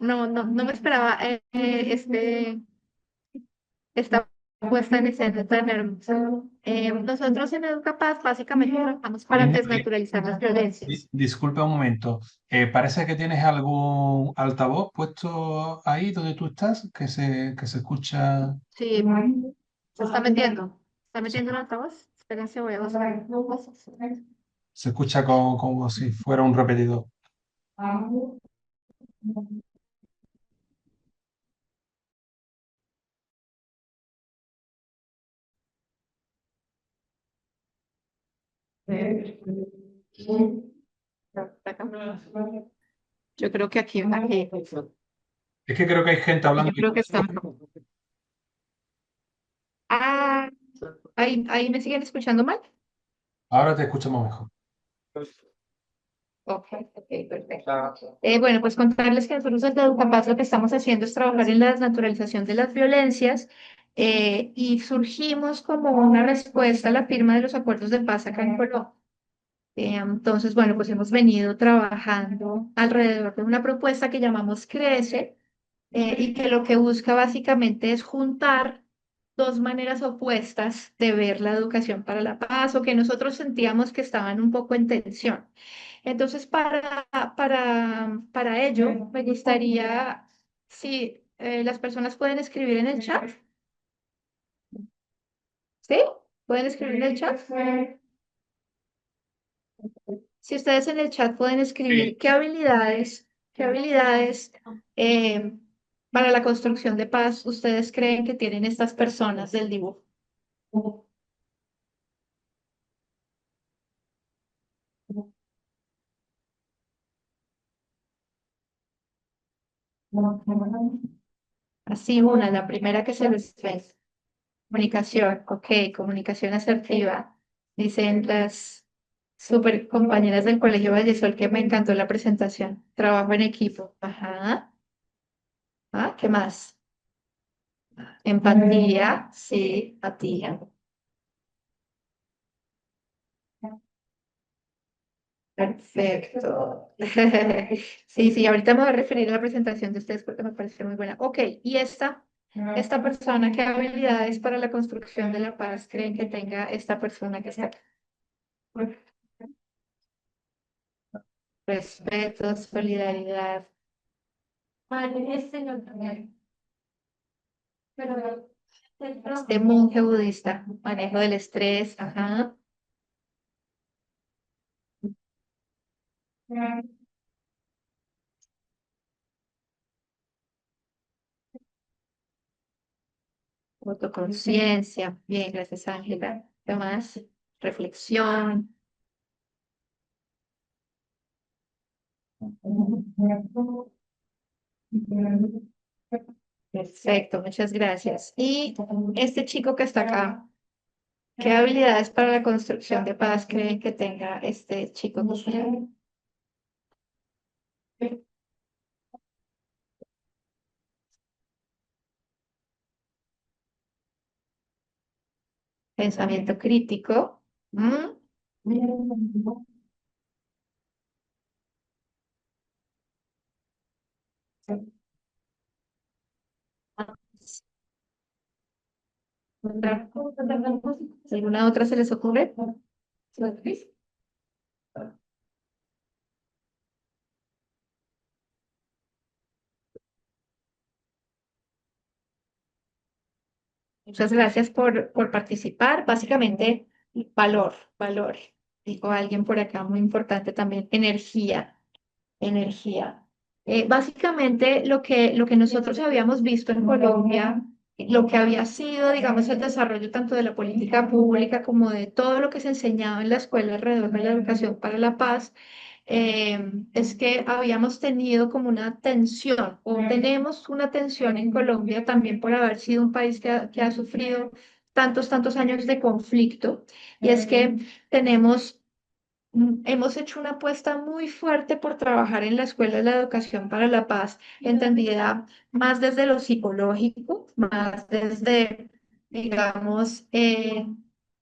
no me esperaba esta puesta en escena tan hermosa. Nosotros en Educapaz básicamente trabajamos para desnaturalizar las violencias. Disculpa un momento. Parece que tienes algún altavoz puesto ahí donde tú estás, que se escucha. Sí, se está metiendo. ¿Está metiendo el altavoz? Espérense, voy a buscar. Se escucha como si fuera un repetidor. Yo creo que aquí. Es que creo que hay gente hablando. Yo creo que está. Ah, ahí me siguen escuchando mal. Ahora te escuchamos mejor. Ok, ok, perfecto. Bueno, pues contarles que nosotros desde Educapaz lo que estamos haciendo es trabajar en la desnaturalización de las violencias y surgimos como una respuesta a la firma de los acuerdos de paz acá en Colombia. Entonces, bueno, pues hemos venido trabajando alrededor de una propuesta que llamamos Crece y que lo que busca básicamente es juntar dos maneras opuestas de ver la educación para la paz o que nosotros sentíamos que estaban un poco en tensión. Entonces, para ello, me gustaría, si las personas pueden escribir en el chat, ¿sí? ¿Pueden escribir en el chat? Si ustedes en el chat pueden escribir qué habilidades eh, para la construcción de paz ustedes creen que tienen estas personas del dibujo. Así una, la primera que se les ve. Comunicación, ok, comunicación asertiva. Dicen las super compañeras del Colegio Vallesol que me encantó la presentación. Trabajo en equipo. Ajá. Ah, ¿qué más? Empatía, sí, empatía. Perfecto. Sí, sí, ahorita me voy a referir a la presentación de ustedes porque me pareció muy buena. Ok, y esta persona, ¿qué habilidades para la construcción de la paz creen que tenga esta persona que está acá? Respeto, solidaridad. Vale, este no también. Pero este monje budista, manejo del estrés, ajá. Autoconciencia, bien, gracias Ángela. ¿Qué más? Reflexión. Perfecto, muchas gracias. Y este chico que está acá, ¿qué habilidades para la construcción de paz creen que tenga este chico que está acá? Pensamiento crítico. ¿Mm? ¿Alguna otra se les ocurre? Muchas gracias por participar. Básicamente, valor. Dijo alguien por acá, muy importante también, energía. Básicamente, lo que nosotros habíamos visto en Colombia, lo que había sido, digamos, el desarrollo tanto de la política pública como de todo lo que se enseñaba en la escuela alrededor de la educación para la paz, es que habíamos tenido como una tensión, o tenemos una tensión en Colombia también por haber sido un país que ha sufrido tantos años de conflicto, y es que tenemos hemos hecho una apuesta muy fuerte por trabajar en la Escuela de la Educación para la Paz, entendida más desde lo psicológico, más desde, digamos,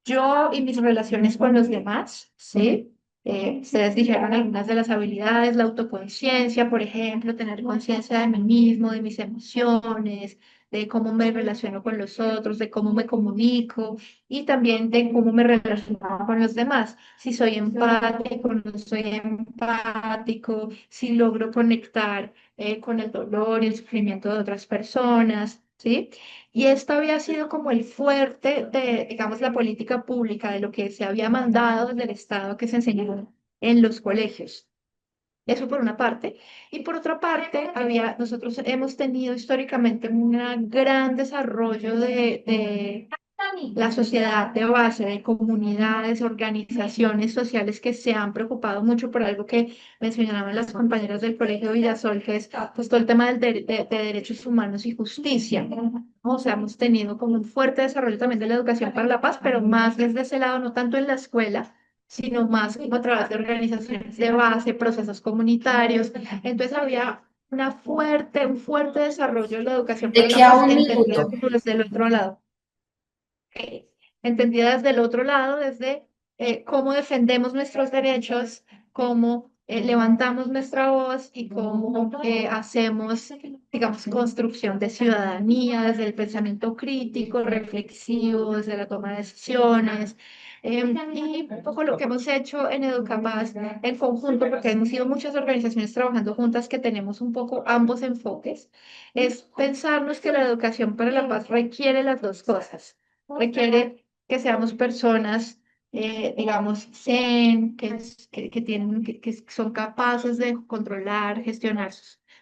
yo y mis relaciones con los demás, ¿sí? Ustedes dijeron algunas de las habilidades, la autoconciencia, por ejemplo, tener conciencia de mí mismo, de mis emociones, de cómo me relaciono con los otros, de cómo me comunico y también de cómo me relaciono con los demás. Si soy empático, no soy empático, si logro conectar con el dolor y el sufrimiento de otras personas, ¿sí? Y esto había sido como el fuerte de, digamos, la política pública, de lo que se había mandado desde el Estado que se enseñaba en los colegios. Eso por una parte. Y por otra parte, nosotros hemos tenido históricamente un gran desarrollo de la sociedad de base, de comunidades, organizaciones sociales que se han preocupado mucho por algo que mencionaban las compañeras del Colegio Villasol, que es pues, todo el tema de derechos humanos y justicia. O sea, hemos tenido como un fuerte desarrollo también de la educación para la paz, pero más desde ese lado, no tanto en la escuela, sino más como a través de organizaciones de base, procesos comunitarios. Entonces había un fuerte desarrollo de la educación Te para la queda paz, un entendida minuto. como desde el otro lado. Entendida desde el otro lado, desde cómo defendemos nuestros derechos, cómo levantamos nuestra voz y cómo hacemos, digamos, construcción de ciudadanía desde el pensamiento crítico, reflexivo, desde la toma de decisiones. Y un poco lo que hemos hecho en Educapaz en conjunto, porque hemos sido muchas organizaciones trabajando juntas que tenemos un poco ambos enfoques, es pensarnos que la educación para la paz requiere las dos cosas. Requiere que seamos personas, digamos, zen, que son capaces de controlar, gestionar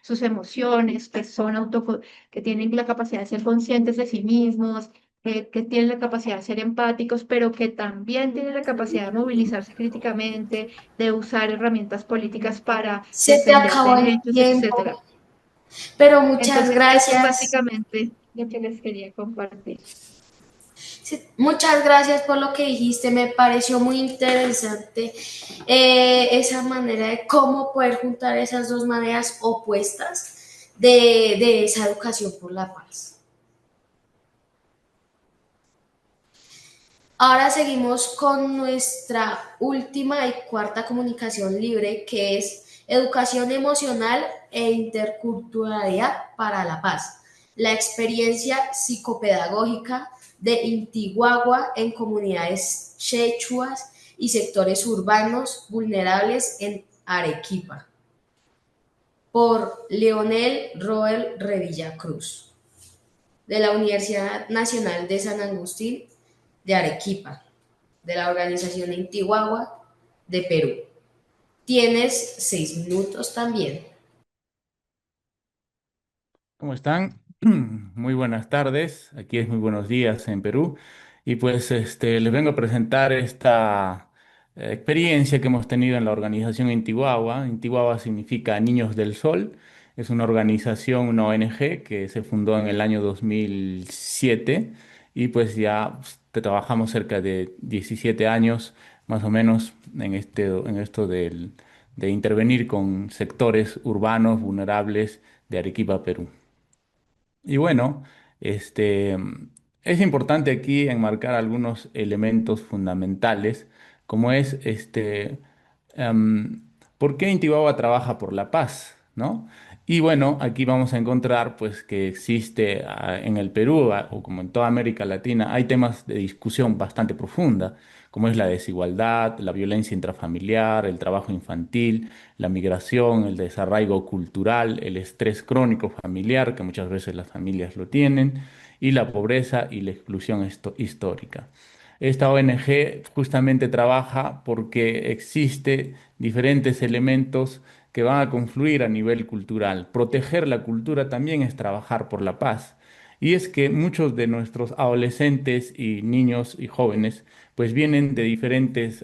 sus emociones, que tienen la capacidad de ser conscientes de sí mismos, que tienen la capacidad de ser empáticos, pero que también tienen la capacidad de movilizarse críticamente, de usar herramientas políticas para Se te defender acabó el derechos, tiempo, etcétera. pero muchas Entonces, eso es gracias. básicamente lo que les quería compartir. Sí, muchas gracias por lo que dijiste, me pareció muy interesante esa manera de cómo poder juntar esas dos maneras opuestas de esa educación por la paz. Ahora seguimos con nuestra última y cuarta comunicación libre, que es educación emocional e interculturalidad para la paz. La experiencia psicopedagógica de Intihuagua en comunidades chechuas y sectores urbanos vulnerables en Arequipa, por Leonel Roel Revilla Cruz, de la Universidad Nacional de San Agustín de Arequipa, de la organización Intihuahua de Perú. Tienes 6 minutos también. ¿Cómo están? Muy buenas tardes. Aquí es muy buenos días en Perú. Y pues les vengo a presentar esta experiencia que hemos tenido en la organización Intihuahua. Intihuahua significa Niños del Sol. Es una organización, una ONG que se fundó en el año 2007 y pues ya trabajamos cerca de 17 años más o menos en esto de intervenir con sectores urbanos vulnerables de Arequipa, Perú. Y bueno, este, es importante aquí enmarcar algunos elementos fundamentales, como es em, por qué Intibawa trabaja por la paz, ¿no? Y bueno, aquí vamos a encontrar pues que existe en el Perú o como en toda América Latina, hay temas de discusión bastante profunda, como es la desigualdad, la violencia intrafamiliar, el trabajo infantil, la migración, el desarraigo cultural, el estrés crónico familiar, que muchas veces las familias lo tienen, y la pobreza y la exclusión histórica. Esta ONG justamente trabaja porque existe diferentes elementos que van a confluir a nivel cultural. Proteger la cultura también es trabajar por la paz. Y es que muchos de nuestros adolescentes y niños y jóvenes pues vienen de diferentes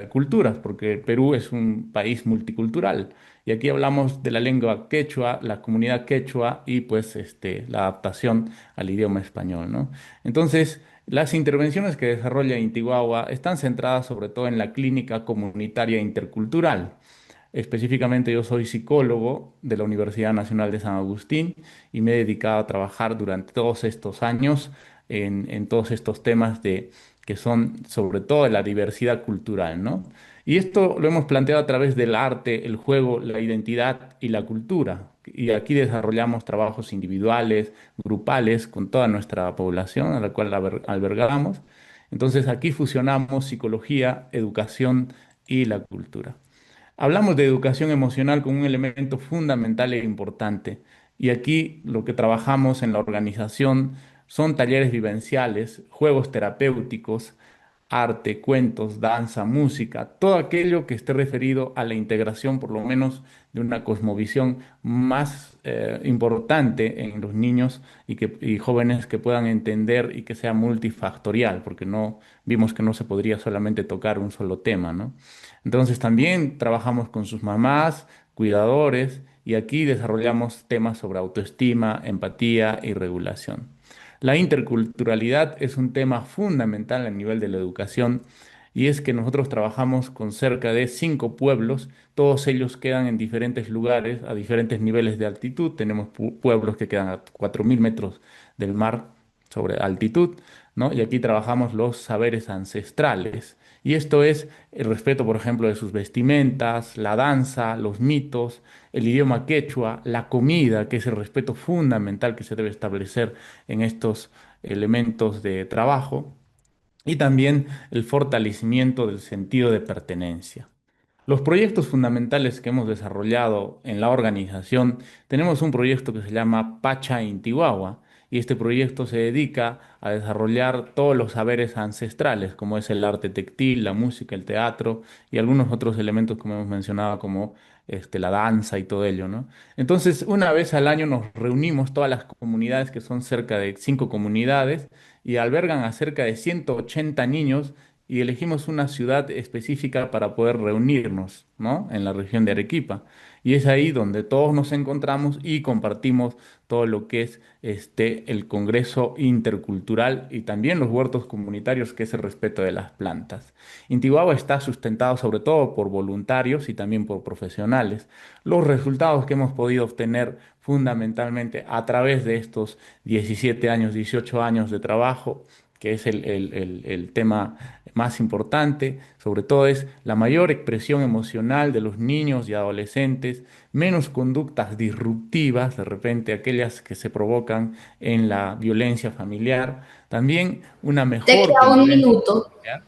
culturas, porque Perú es un país multicultural. Y aquí hablamos de la lengua quechua, la comunidad quechua y pues la adaptación al idioma español, ¿no? Entonces, Las intervenciones que desarrolla Intihuahua están centradas sobre todo en la clínica comunitaria intercultural. Específicamente yo soy psicólogo de la Universidad Nacional de San Agustín y me he dedicado a trabajar durante todos estos años en todos estos temas que son sobre todo de la diversidad cultural, ¿no? Y esto lo hemos planteado a través del arte, el juego, la identidad y la cultura. Y aquí desarrollamos trabajos individuales, grupales, con toda nuestra población a la cual albergamos. Entonces aquí fusionamos psicología, educación y la cultura. Hablamos de educación emocional como un elemento fundamental e importante. Y aquí lo que trabajamos en la organización son talleres vivenciales, juegos terapéuticos, arte, cuentos, danza, música, todo aquello que esté referido a la integración, por lo menos, de una cosmovisión más importante en los niños y jóvenes que puedan entender y que sea multifactorial, porque no vimos que no se podría solamente tocar un solo tema, ¿no? Entonces también trabajamos con sus mamás, cuidadores, y aquí desarrollamos temas sobre autoestima, empatía y regulación. La interculturalidad es un tema fundamental a nivel de la educación y es que nosotros trabajamos con cerca de 5 pueblos, todos ellos quedan en diferentes lugares, a diferentes niveles de altitud. Tenemos pueblos que quedan a 4.000 metros del mar sobre altitud, ¿no? Y aquí trabajamos los saberes ancestrales. Y esto es el respeto, por ejemplo, de sus vestimentas, la danza, los mitos, el idioma quechua, la comida, que es el respeto fundamental que se debe establecer en estos elementos de trabajo, y también el fortalecimiento del sentido de pertenencia. Los proyectos fundamentales que hemos desarrollado en la organización, tenemos un proyecto que se llama Pacha Intihuahua, y este proyecto se dedica a desarrollar todos los saberes ancestrales, como es el arte textil, la música, el teatro y algunos otros elementos, como hemos mencionado, como la danza y todo ello, ¿no? Entonces, una vez al año nos reunimos todas las comunidades, que son cerca de 5 comunidades, y albergan a cerca de 180 niños y elegimos una ciudad específica para poder reunirnos, ¿no? En la región de Arequipa. Y es ahí donde todos nos encontramos y compartimos todo lo que es el Congreso Intercultural y también los huertos comunitarios, que es el respeto de las plantas. Intihuahua está sustentado sobre todo por voluntarios y también por profesionales. Los resultados que hemos podido obtener fundamentalmente a través de estos 17 años, 18 años de trabajo, que es el tema más importante, sobre todo es la mayor expresión emocional de los niños y adolescentes, menos conductas disruptivas, de repente aquellas que se provocan en la violencia familiar, también una Te mejor queda un convivencia minuto. familiar.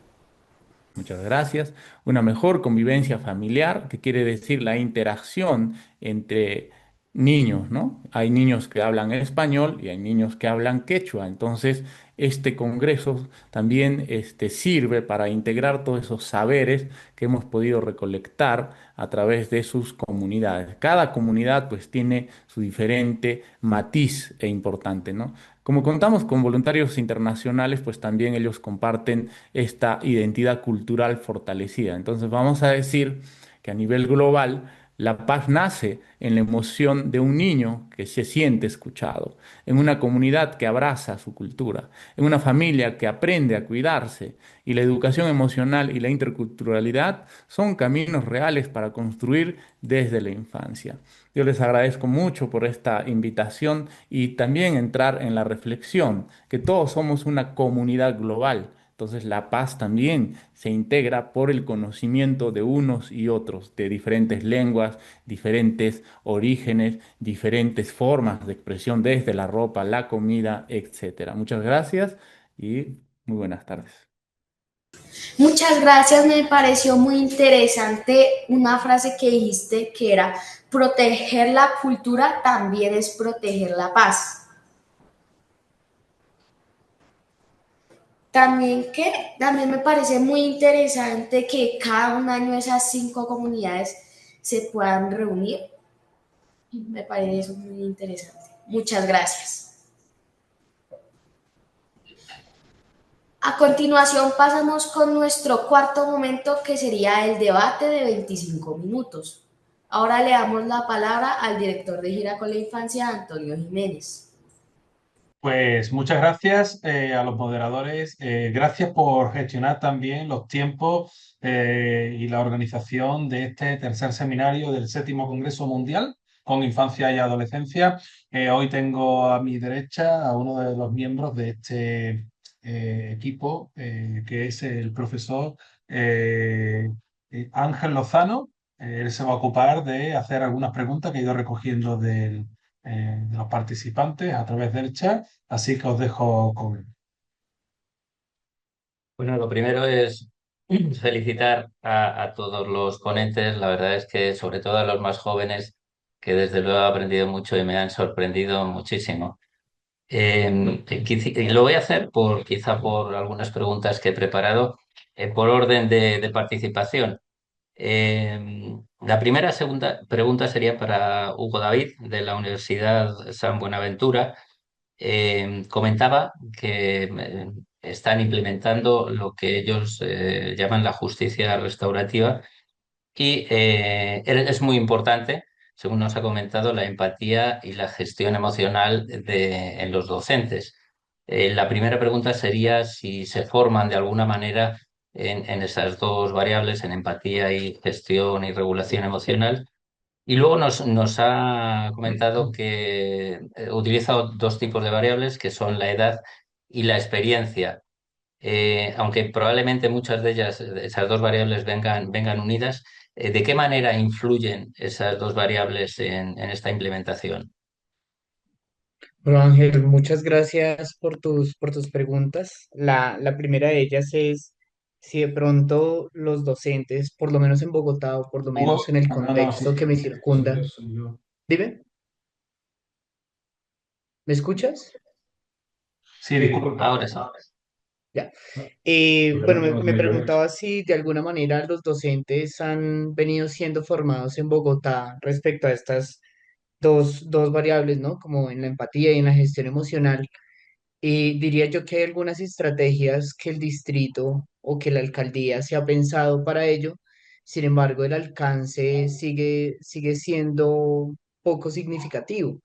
Muchas gracias. Una mejor convivencia familiar, que quiere decir la interacción entre niños, ¿no? Hay niños que hablan español y hay niños que hablan quechua. Entonces, este congreso también sirve para integrar todos esos saberes que hemos podido recolectar a través de sus comunidades. Cada comunidad pues tiene su diferente matiz e importante, ¿no? Como contamos con voluntarios internacionales, pues también ellos comparten esta identidad cultural fortalecida. Entonces vamos a decir que a nivel global la paz nace en la emoción de un niño que se siente escuchado, en una comunidad que abraza su cultura, en una familia que aprende a cuidarse, y la educación emocional y la interculturalidad son caminos reales para construir desde la infancia. Yo les agradezco mucho por esta invitación y también entrar en la reflexión que todos somos una comunidad global. Entonces la paz también se integra por el conocimiento de unos y otros, de diferentes lenguas, diferentes orígenes, diferentes formas de expresión desde la ropa, la comida, etcétera. Muchas gracias y muy buenas tardes. Muchas gracias, me pareció muy interesante una frase que dijiste que era: proteger la cultura también es proteger la paz. También me parece muy interesante que cada un año esas 5 comunidades se puedan reunir. Me parece eso muy interesante. Muchas gracias. A continuación pasamos con nuestro cuarto momento, que sería el debate de 25 minutos. Ahora le damos la palabra al director de Gira con la Infancia, Antonio Jiménez. Pues muchas gracias a los moderadores. Gracias por gestionar también los tiempos y la organización de este tercer seminario del Séptimo Congreso Mundial con Infancia y Adolescencia. Hoy tengo a mi derecha a uno de los miembros de este equipo, que es el profesor Ángel Lozano. Él se va a ocupar de hacer algunas preguntas que he ido recogiendo de los participantes a través del chat, así que os dejo con él. Bueno, lo primero es felicitar a todos los ponentes. La verdad es que sobre todo a los más jóvenes, que desde luego he aprendido mucho y me han sorprendido muchísimo. Y lo voy a hacer quizá por algunas preguntas que he preparado, por orden de participación. La primera segunda pregunta sería para Hugo David, de la Universidad San Buenaventura. Comentaba que están implementando lo que ellos llaman la justicia restaurativa y es muy importante, según nos ha comentado, la empatía y la gestión emocional en los docentes. La primera pregunta sería si se forman de alguna manera en esas dos variables, en empatía y gestión y regulación emocional. Y luego nos ha comentado que utiliza dos tipos de variables, que son la edad y la experiencia. Aunque probablemente muchas de ellas, esas dos variables vengan unidas, ¿de qué manera influyen esas dos variables en esta implementación? Bueno, Ángel, muchas gracias por tus preguntas. La primera de ellas es si de pronto los docentes, por lo menos en Bogotá o por lo menos Hugo, en el no, no, sí, contexto que me soy circunda. yo, soy yo. Dime, ¿me escuchas? Sí, disculpa. Ahora sí. Ya. Bueno, me preguntaba si de alguna manera los docentes han venido siendo formados en Bogotá respecto a estas dos variables, ¿no? Como en la empatía y en la gestión emocional. Y diría yo que hay algunas estrategias que el distrito o que la alcaldía se ha pensado para ello. Sin embargo, el alcance sigue siendo poco significativo.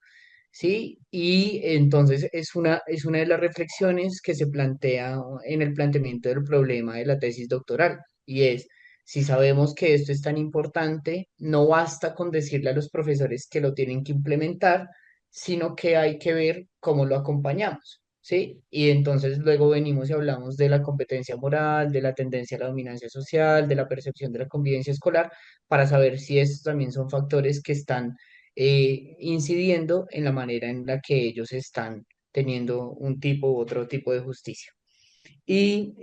¿Sí? Y entonces es una de las reflexiones que se plantea en el planteamiento del problema de la tesis doctoral, y es, si sabemos que esto es tan importante, no basta con decirle a los profesores que lo tienen que implementar, sino que hay que ver cómo lo acompañamos. ¿Sí? Y entonces luego venimos y hablamos de la competencia moral, de la tendencia a la dominancia social, de la percepción de la convivencia escolar, para saber si estos también son factores que están incidiendo en la manera en la que ellos están teniendo un tipo u otro tipo de justicia. Y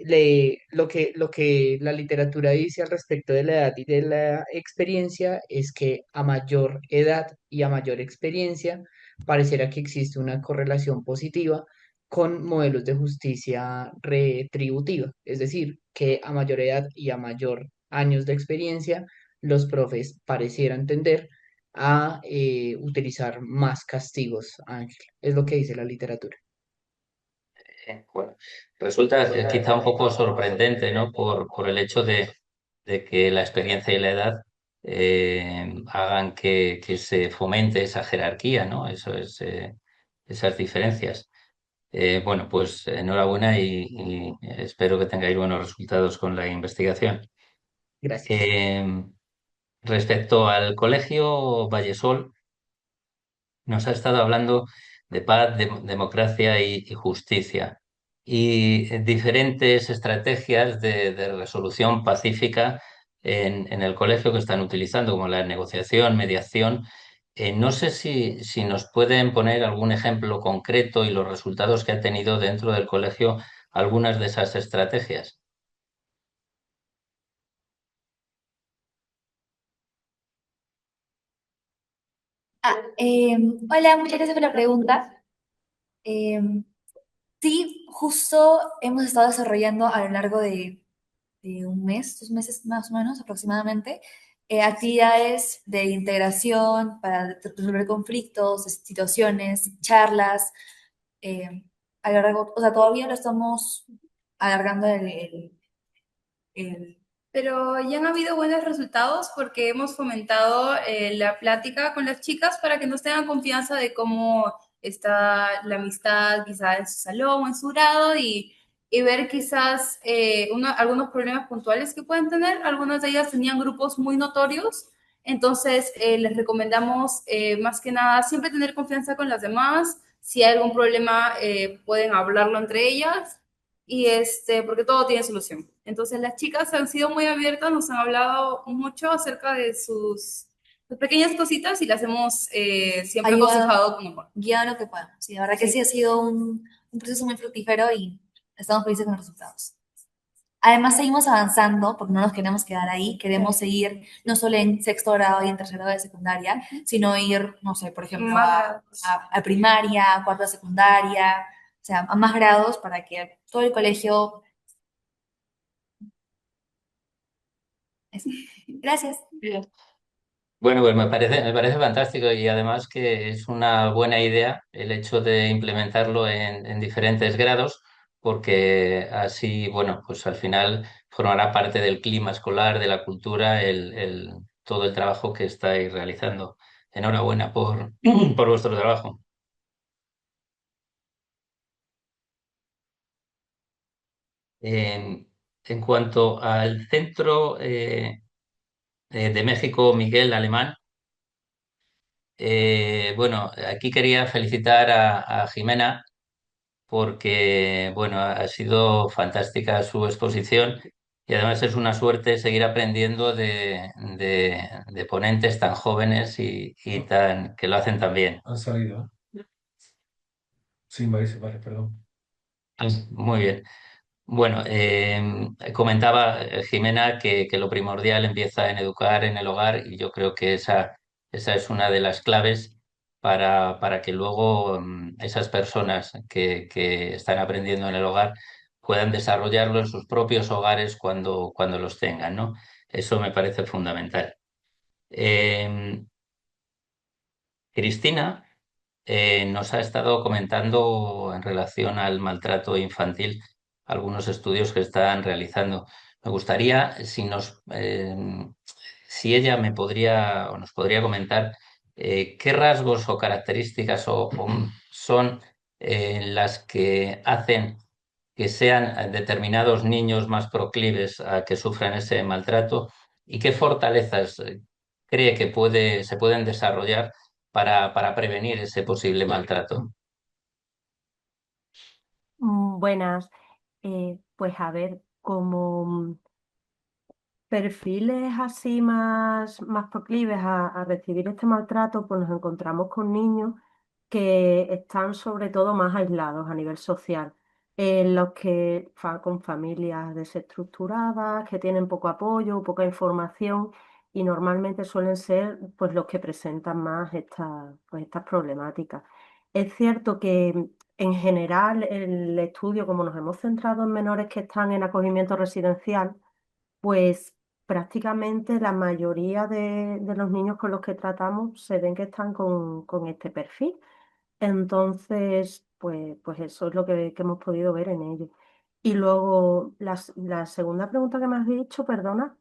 lo que la literatura dice al respecto de la edad y de la experiencia es que a mayor edad y a mayor experiencia pareciera que existe una correlación positiva con modelos de justicia retributiva, es decir, que a mayor edad y a mayor años de experiencia, los profes parecieran tender a utilizar más castigos, Ángel. Es lo que dice la literatura. Bueno, resulta quizá un poco sorprendente, ¿no? Por el hecho de que la experiencia y la edad hagan que se fomente esa jerarquía, ¿no? Eso es, esas diferencias. Bueno, pues enhorabuena y espero que tengáis buenos resultados con la investigación. Gracias. Eh, Respecto al Colegio Vallesol, nos ha estado hablando de paz, democracia y justicia y diferentes estrategias de resolución pacífica en el colegio que están utilizando, como la negociación, mediación. No sé si nos pueden poner algún ejemplo concreto y los resultados que ha tenido dentro del colegio algunas de esas estrategias. Hola, muchas gracias por la pregunta. Sí, justo hemos estado desarrollando a lo largo de un mes, 2 meses más o menos aproximadamente, actividades de integración para resolver conflictos, situaciones, charlas. A lo largo, o sea, todavía lo estamos alargando el- Pero ya han habido buenos resultados porque hemos fomentado la plática con las chicas para que nos tengan confianza de cómo está la amistad quizás en su salón o en su grado y ver quizás algunos problemas puntuales que pueden tener. Algunas de ellas tenían grupos muy notorios, entonces les recomendamos más que nada siempre tener confianza con las demás. Si hay algún problema, pueden hablarlo entre ellas y porque todo tiene solución. Entonces las chicas han sido muy abiertas, nos han hablado mucho acerca de sus pequeñas cositas y las hemos siempre aconsejado con amor. Guiado lo que podamos. Sí, la verdad que sí ha sido un proceso muy fructífero y estamos felices con los resultados. Además, seguimos avanzando porque no nos queremos quedar ahí. Queremos seguir no solo en sexto grado y en tercer grado de secundaria, sino ir, no sé, por ejemplo, a primaria, a cuarto de secundaria, o sea, a más grados para que todo el colegio... Gracias. Bueno, pues me parece fantástico y además que es una buena idea el hecho de implementarlo en diferentes grados, porque así, bueno, pues al final formará parte del clima escolar, de la cultura, todo el trabajo que estáis realizando. Enhorabuena por vuestro trabajo. En cuanto al centro de México, Miguel Alemán, bueno, aquí quería felicitar a Jimena porque, bueno, ha sido fantástica su exposición y además es una suerte seguir aprendiendo de ponentes tan jóvenes que lo hacen tan bien. Han salido. Sí, vale, perdón. Muy bien. Bueno, comentaba Jimena que lo primordial empieza en educar en el hogar y yo creo que esa es una de las claves para que luego esas personas que están aprendiendo en el hogar puedan desarrollarlo en sus propios hogares cuando los tengan, ¿no? Eso me parece fundamental. Cristina nos ha estado comentando en relación al maltrato infantil algunos estudios que están realizando. Me gustaría si ella me podría o nos podría comentar qué rasgos o características son las que hacen que sean determinados niños más proclives a que sufran ese maltrato y qué fortalezas cree que se pueden desarrollar para prevenir ese posible maltrato. Buenas. Pues a ver, como perfiles así más proclives a recibir este maltrato, pues nos encontramos con niños que están sobre todo más aislados a nivel social, en los que con familias desestructuradas, que tienen poco apoyo, poca información y normalmente suelen ser pues los que presentan más estas problemáticas. Es cierto que en general el estudio, como nos hemos centrado en menores que están en acogimiento residencial, pues prácticamente la mayoría de los niños con los que tratamos se ven que están con este perfil. Entonces, pues eso es lo que hemos podido ver en ellos. Y luego, la segunda pregunta que me has dicho, perdona.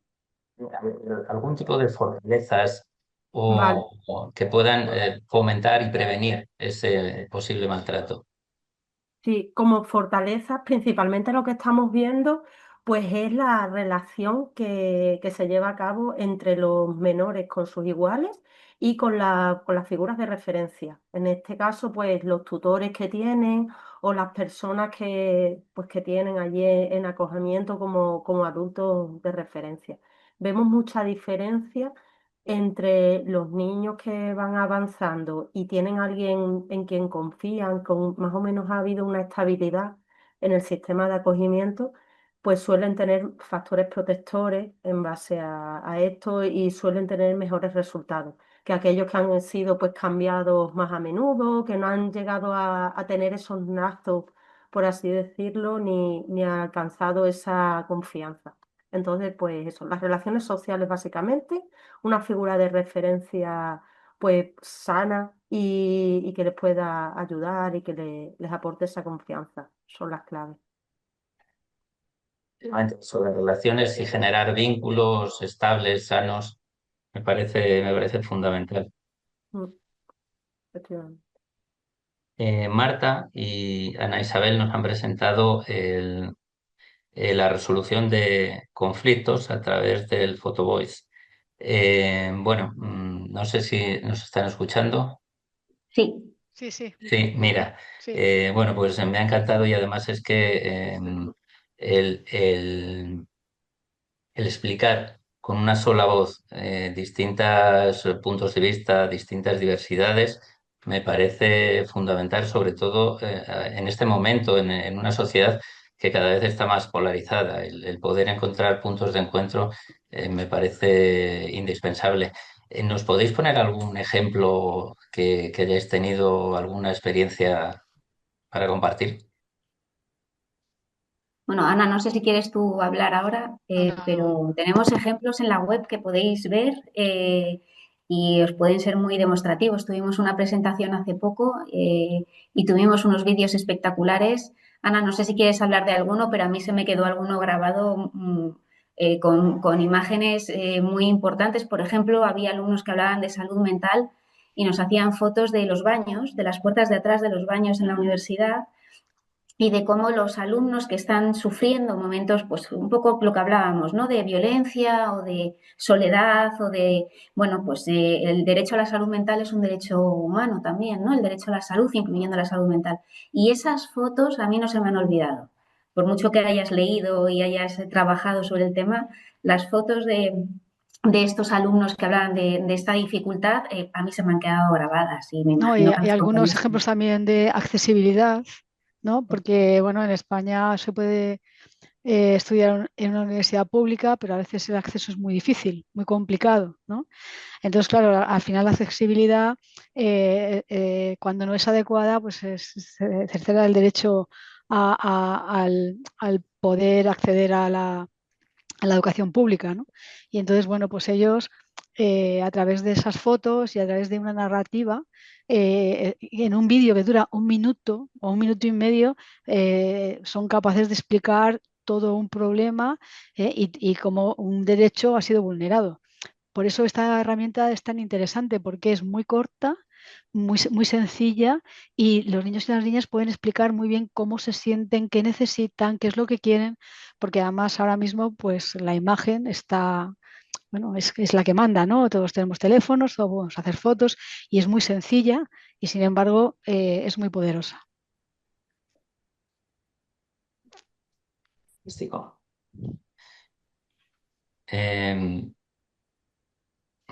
Algún tipo de fortalezas Vale. o que puedan fomentar y prevenir ese posible maltrato. Sí, como fortalezas, principalmente lo que estamos viendo, pues es la relación que se lleva a cabo entre los menores con sus iguales y con las figuras de referencia. En este caso, pues los tutores que tienen o las personas pues, que tienen allí en acogimiento como adultos de referencia. Vemos mucha diferencia entre los niños que van avanzando y tienen alguien en quien confían, con más o menos ha habido una estabilidad en el sistema de acogimiento, pues suelen tener factores protectores en base a esto y suelen tener mejores resultados que aquellos que han sido pues cambiados más a menudo, que no han llegado a tener esos lazos, por así decirlo, ni han alcanzado esa confianza. Entonces, pues eso, las relaciones sociales básicamente, una figura de referencia pues sana y que les pueda ayudar y que les aporte esa confianza, son las claves. Sobre relaciones y generar vínculos estables, sanos, me parece fundamental. Mm, efectivamente. Marta y Ana Isabel nos han presentado la resolución de conflictos a través del Photovoice. Bueno, no sé si nos están escuchando. Sí. Sí, sí. Sí, mira, Sí. bueno, pues me ha encantado y además es que el, el- el explicar con una sola voz distintos puntos de vista, distintas diversidades, me parece fundamental, sobre todo en este momento, en una sociedad que cada vez está más polarizada. El poder encontrar puntos de encuentro me parece indispensable. ¿Nos podéis poner algún ejemplo que hayáis tenido, alguna experiencia para compartir? Bueno, Ana, no sé si quieres tú hablar ahora, pero tenemos ejemplos en la web que podéis ver y os pueden ser muy demostrativos. Tuvimos una presentación hace poco y tuvimos unos vídeos espectaculares. Ana, no sé si quieres hablar de alguno, pero a mí se me quedó alguno grabado con imágenes muy importantes. Por ejemplo, había alumnos que hablaban de salud mental y nos hacían fotos de los baños, de las puertas de atrás de los baños en la universidad y de cómo los alumnos que están sufriendo momentos, pues un poco lo que hablábamos, ¿no? De violencia o de soledad o de, bueno, pues el derecho a la salud mental es un derecho humano también, ¿no? El derecho a la salud, incluyendo la salud mental. Y esas fotos a mí no se me han olvidado. Por mucho que hayas leído y hayas trabajado sobre el tema, las fotos de estos alumnos que hablan de esta dificultad, a mí se me han quedado grabadas y me No, imagino que a y los algunos compañeros. ejemplos también de accesibilidad, ¿no? Porque, bueno, en España se puede estudiar en una universidad pública, pero a veces el acceso es muy difícil, muy complicado, ¿no? Entonces, claro, al final la accesibilidad, cuando no es adecuada, pues se cercena el derecho al poder acceder a la educación pública, ¿no? Y entonces, bueno, pues ellos, a través de esas fotos y a través de una narrativa, en un vídeo que dura un minuto o un minuto y medio, son capaces de explicar todo un problema y cómo un derecho ha sido vulnerado. Por eso esta herramienta es tan interesante, porque es muy corta, muy sencilla y los niños y las niñas pueden explicar muy bien cómo se sienten, qué necesitan, qué es lo que quieren, porque además ahora mismo pues la imagen está, bueno, es la que manda, ¿no? Todos tenemos teléfonos, todos podemos hacer fotos y es muy sencilla y sin embargo es muy poderosa.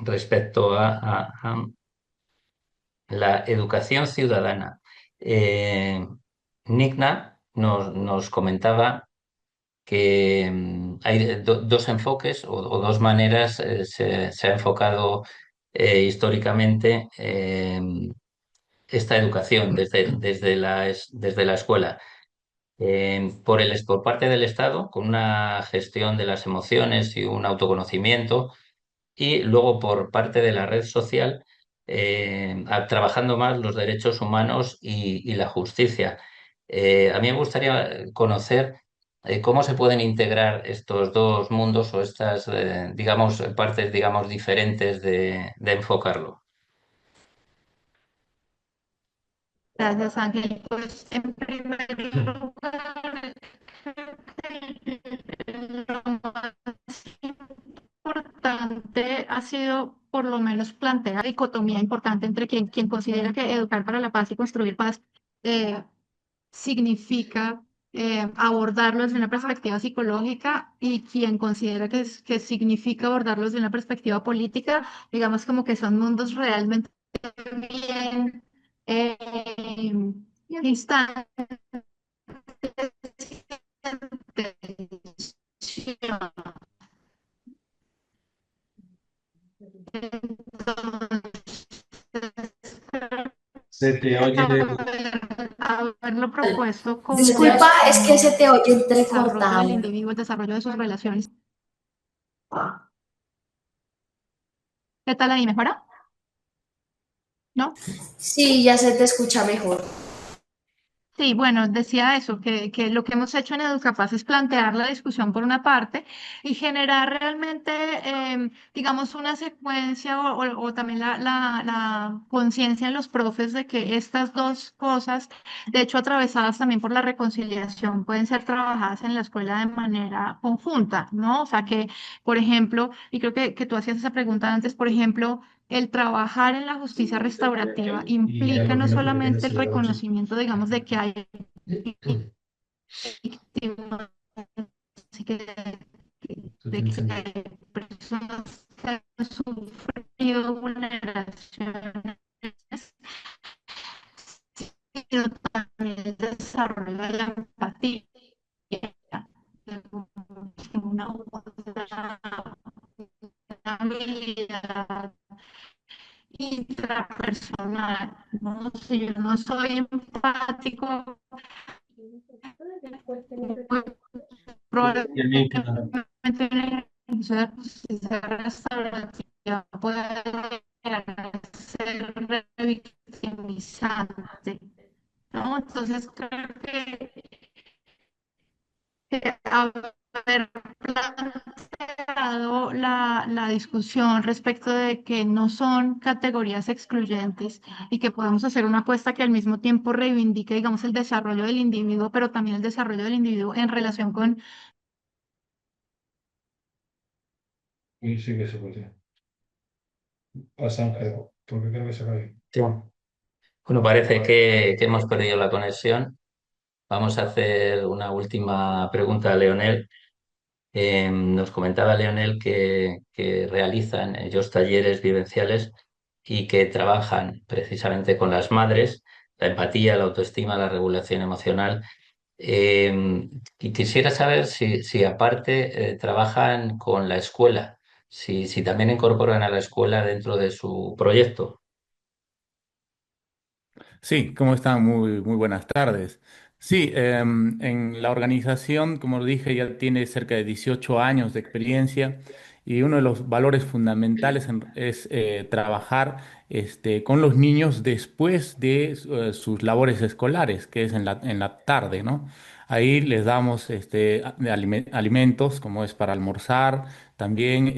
Respecto a la educación ciudadana, Nigna nos comentaba que hay dos enfoques o dos maneras, se ha enfocado históricamente esta educación desde la escuela. Por parte del Estado, con una gestión de las emociones y un autoconocimiento, y luego por parte de la red social, trabajando más los derechos humanos y la justicia. A mí me gustaría conocer cómo se pueden integrar estos dos mundos o estas, digamos, partes, digamos, diferentes de enfocarlo. Gracias, Ángel. Pues en primer lugar, lo más importante ha sido por lo menos plantear la dicotomía importante entre quien considera que educar para la paz y construir paz eh, significa abordarlos desde una perspectiva psicológica y quien considera que significa abordarlos desde una perspectiva política, digamos como que son mundos realmente bien distantes. Se te oye de... Haberlo propuesto como Disculpa, es que se te oye el desarrollo del entrecortado. individuo, el desarrollo de sus relaciones. ¿Qué tal ahí? ¿Mejora? ¿No? Sí, ya se te escucha mejor. Sí, bueno, decía eso, que lo que hemos hecho en Educapaz es plantear la discusión por una parte y generar realmente, digamos, una secuencia o también la conciencia en los profes de que estas dos cosas, de hecho, atravesadas también por la reconciliación, pueden ser trabajadas en la escuela de manera conjunta, ¿no? O sea, que, por ejemplo, y creo que tú hacías esa pregunta antes, por ejemplo, el trabajar en la justicia restaurativa implica no solamente el reconocimiento, digamos, de que hay víctimas, y de que hay personas que han sufrido vulneraciones, sino también el desarrollo de la empatía, una habilidad intrapersonal, ¿no? Si yo no soy empático, probablemente una ejercicio de justicia restaurativa puede ser revictimizante, ¿no? Entonces creo que haber planteado la discusión respecto de que no son categorías excluyentes y que podemos hacer una apuesta que al mismo tiempo reivindique, digamos, el desarrollo del individuo, pero también el desarrollo del individuo en relación con... Y sí que se puede. Pasa, Ángel, porque creo que se va a ir. Sí. Bueno, parece que hemos perdido la conexión. Vamos a hacer una última pregunta a Leonel. Nos comentaba Leonel que realizan ellos talleres vivenciales y que trabajan precisamente con las madres, la empatía, la autoestima, la regulación emocional. Y quisiera saber si aparte trabajan con la escuela, si también incorporan a la escuela dentro de su proyecto. Sí, ¿cómo están? Muy buenas tardes. Sí, en la organización, como dije, ya tiene cerca de 18 años de experiencia y uno de los valores fundamentales es trabajar con los niños después de sus labores escolares, que es en la tarde, ¿no? Ahí les damos alimentos, como es para almorzar, también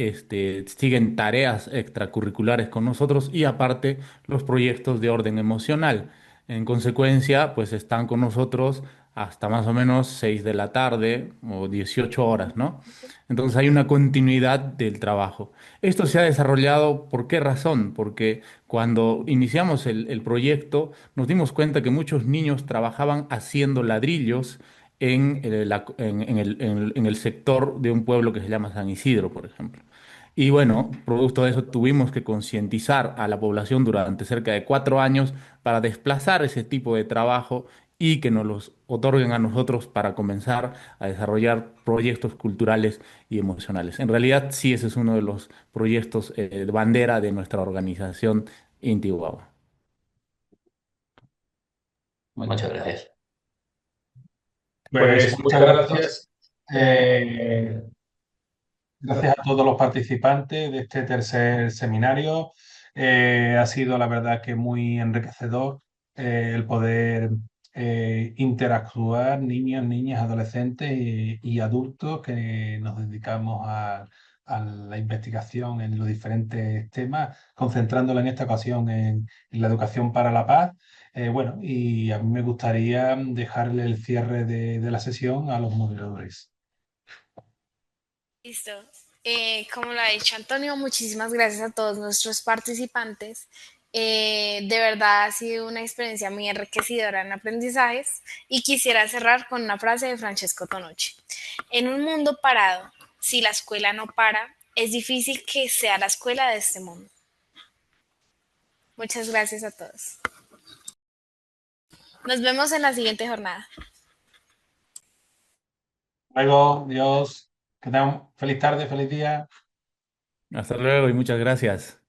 siguen tareas extracurriculares con nosotros y aparte los proyectos de orden emocional. En consecuencia, pues están con nosotros hasta más o menos 6 de la tarde o 18 horas, ¿no? Entonces hay una continuidad del trabajo. Esto se ha desarrollado, ¿por qué razón? Porque cuando iniciamos el proyecto nos dimos cuenta que muchos niños trabajaban haciendo ladrillos en el sector de un pueblo que se llama San Isidro, por ejemplo. Y bueno, producto de eso tuvimos que concientizar a la población durante cerca de 4 años para desplazar ese tipo de trabajo y que nos los otorguen a nosotros para comenzar a desarrollar proyectos culturales y emocionales. En realidad, sí, ese es uno de los proyectos de bandera de nuestra organización Intihuahua. Muchas gracias. Pues muchas gracias. Eh, Gracias a todos los participantes de este tercer seminario. Ha sido, la verdad, que muy enriquecedor el poder interactuar, niños, niñas, adolescentes y adultos que nos dedicamos a la investigación en los diferentes temas, concentrándola en esta ocasión en la educación para la paz. Bueno, y a mí me gustaría dejarle el cierre de la sesión a los moderadores. Listo. Como lo ha dicho Antonio, muchísimas gracias a todos nuestros participantes. De verdad ha sido una experiencia muy enriquecedora en aprendizajes y quisiera cerrar con una frase de Francesco Tonucci. En un mundo parado, si la escuela no para, es difícil que sea la escuela de este mundo. Muchas gracias a todos. Nos vemos en la siguiente jornada. Luego, Dios, que tengan feliz tarde, feliz día. Hasta luego y muchas gracias.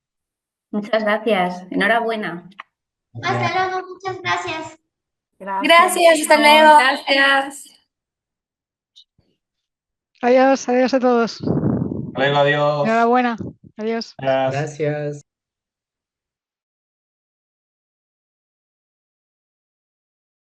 Muchas gracias. Enhorabuena. Hasta luego, muchas gracias. Gracias, hasta luego. Gracias. Adiós, adiós a todos. Hasta luego, adiós. Enhorabuena. Adiós. Gracias. Gracias.